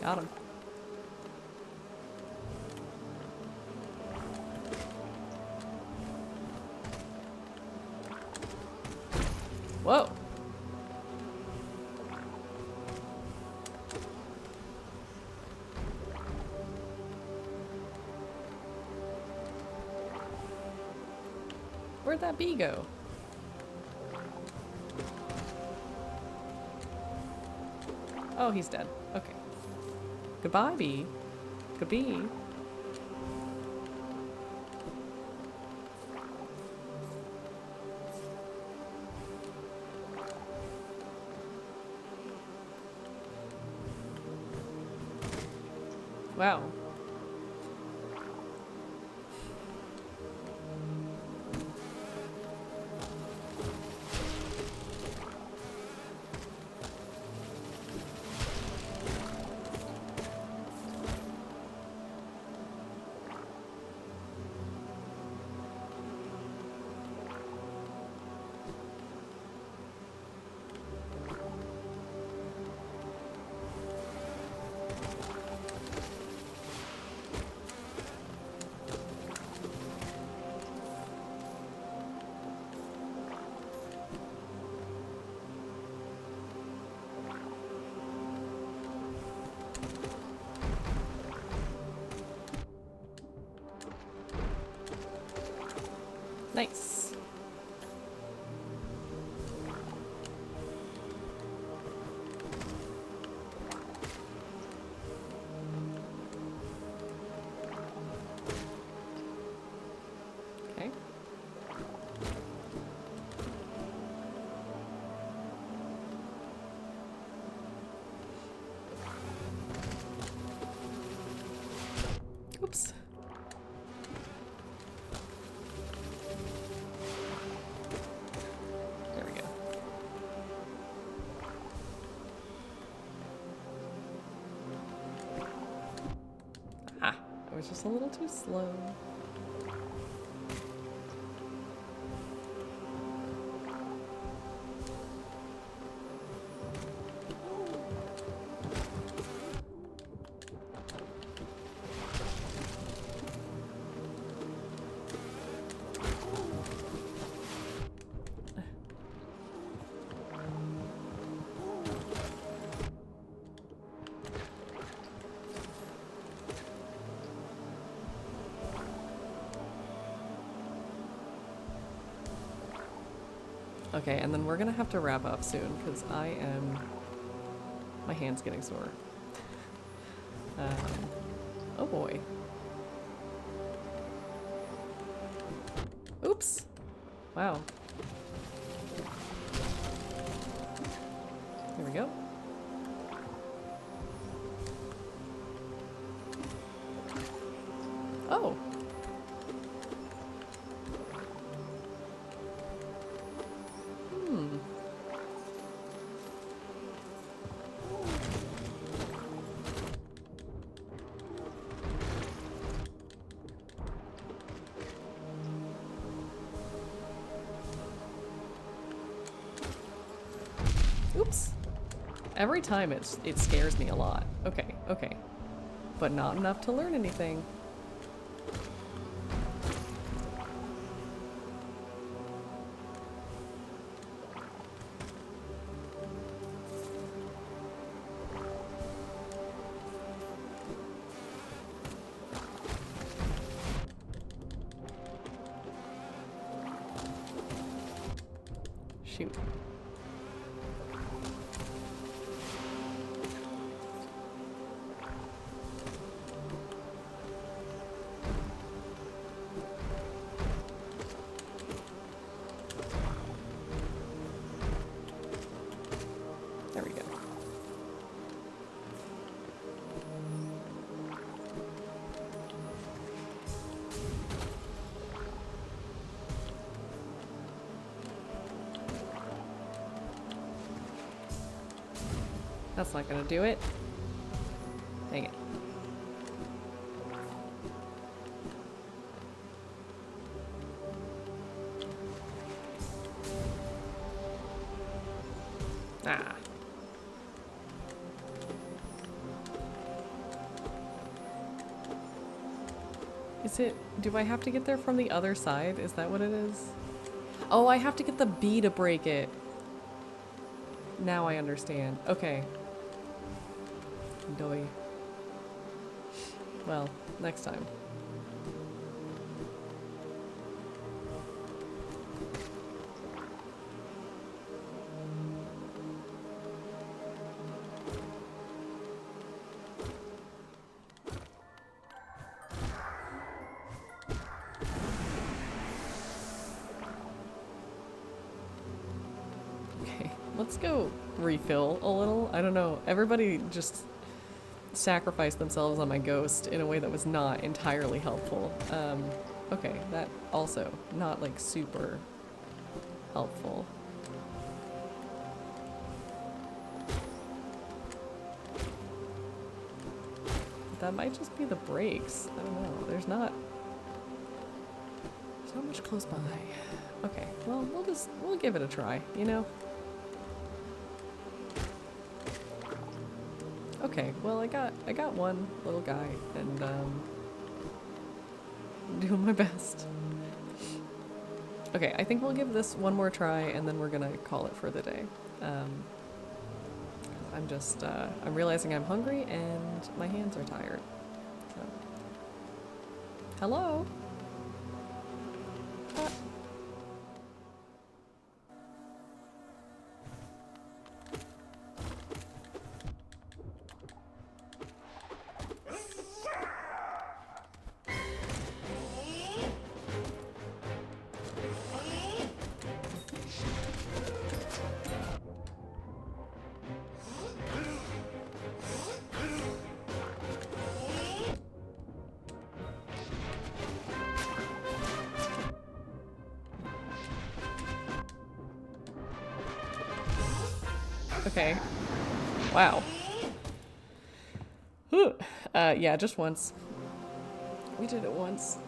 Got him. Whoa. Where'd that bee go? Oh, he's dead. Okay. Goodbye, bee. Good bee. Wow. Nice. Okay. Oops. There we go. Ah, I was just a little too slow. Okay, and then we're gonna have to wrap up soon because my hand's getting sore. Oh boy. Oops. Wow. Here we go. Oh. Oops. Every time it scares me a lot. Okay, okay. But not enough to learn anything. Shoot. There we go. That's not gonna do it. Dang it. Ah. Is it... Do I have to get there from the other side? Is that what it is? Oh, I have to get the bee to break it. Now I understand. Okay. Doy. Well, next time. Let's go refill a little. I don't know. Everybody just sacrificed themselves on my ghost in a way that was not entirely helpful. Okay, that also not like super helpful. That might just be the brakes. I don't know. There's not much close by. Okay, well, we'll give it a try, you know? Okay, well I got one little guy and I'm doing my best. Okay, I think we'll give this one more try and then we're gonna call it for the day. I'm just I'm realizing I'm hungry and my hands are tired. So. Hello? Okay. Wow. Whew. Yeah, just once. We did it once.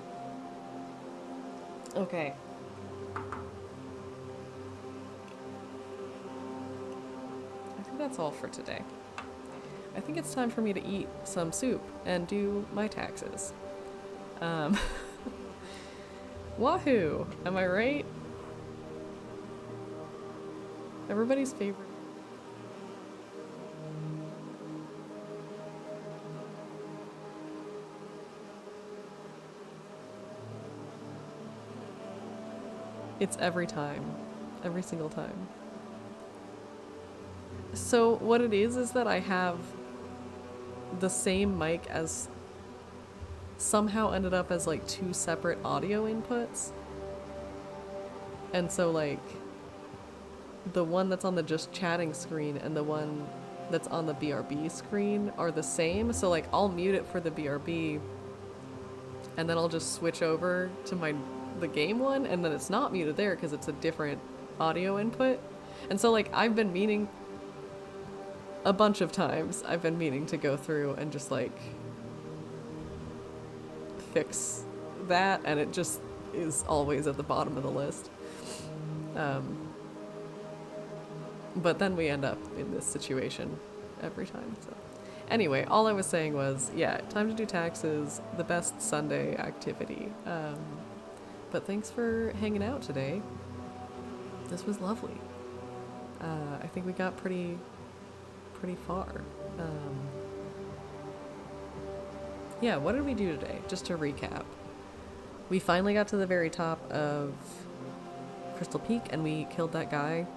Okay. I think that's all for today. I think it's time for me to eat some soup and do my taxes. Wahoo! Am I right? Everybody's favorite. It's every time. Every single time. So what it is that I have the same mic as somehow ended up as like two separate audio inputs. And so like the one that's on the just chatting screen and the one that's on the BRB screen are the same. So like I'll mute it for the BRB and then I'll just switch over to the game one and then it's not muted there because it's a different audio input. And so like I've been meaning a bunch of times I've been meaning to go through and just like fix that and it just is always at the bottom of the list. But then we end up in this situation every time. So anyway, all I was saying was, yeah, time to do taxes, the best Sunday activity. But thanks for hanging out today. This was lovely. I think we got pretty far. Yeah, what did we do today? Just to recap. We finally got to the very top of Crystal Peak and we killed that guy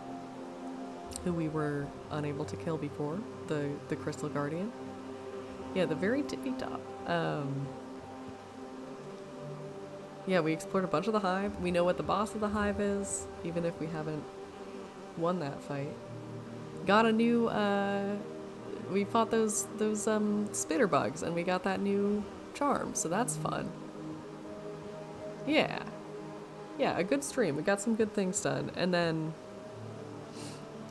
who we were unable to kill before, the Crystal Guardian. Yeah, the very tippy top. Yeah, we explored a bunch of the hive. We know what the boss of the hive is, even if we haven't won that fight. Got a new, we fought those spitter bugs and we got that new charm, so that's fun. Yeah. Yeah, a good stream. We got some good things done. And then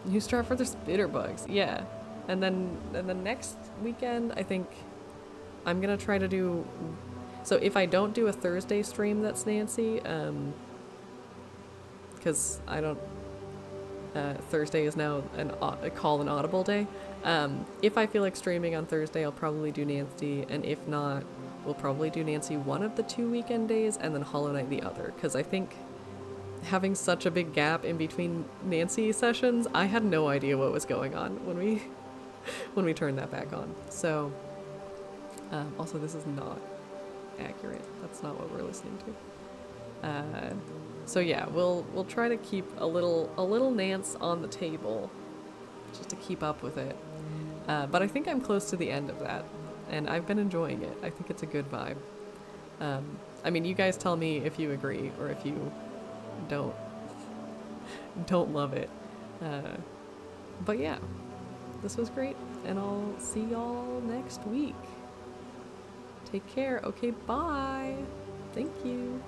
new start for the spitter bugs. Yeah. And then next weekend, I think I'm gonna try to do. So if I don't do a Thursday stream, that's Nancy. Because I don't. Thursday is now called an audible day. If I feel like streaming on Thursday, I'll probably do Nancy, and if not, we'll probably do Nancy one of the 2 weekend days and then Hollow Knight the other, because I think having such a big gap in between Nancy sessions, I had no idea what was going on when we turned that back on. So also, this is not accurate. That's not what we're listening to. So yeah, we'll try to keep a little Nance on the table, just to keep up with it. But I think I'm close to the end of that, and I've been enjoying it. I think it's a good vibe. I mean, you guys tell me if you agree or if you don't love it. But yeah, this was great, and I'll see y'all next week. Take care. Okay, bye. Thank you.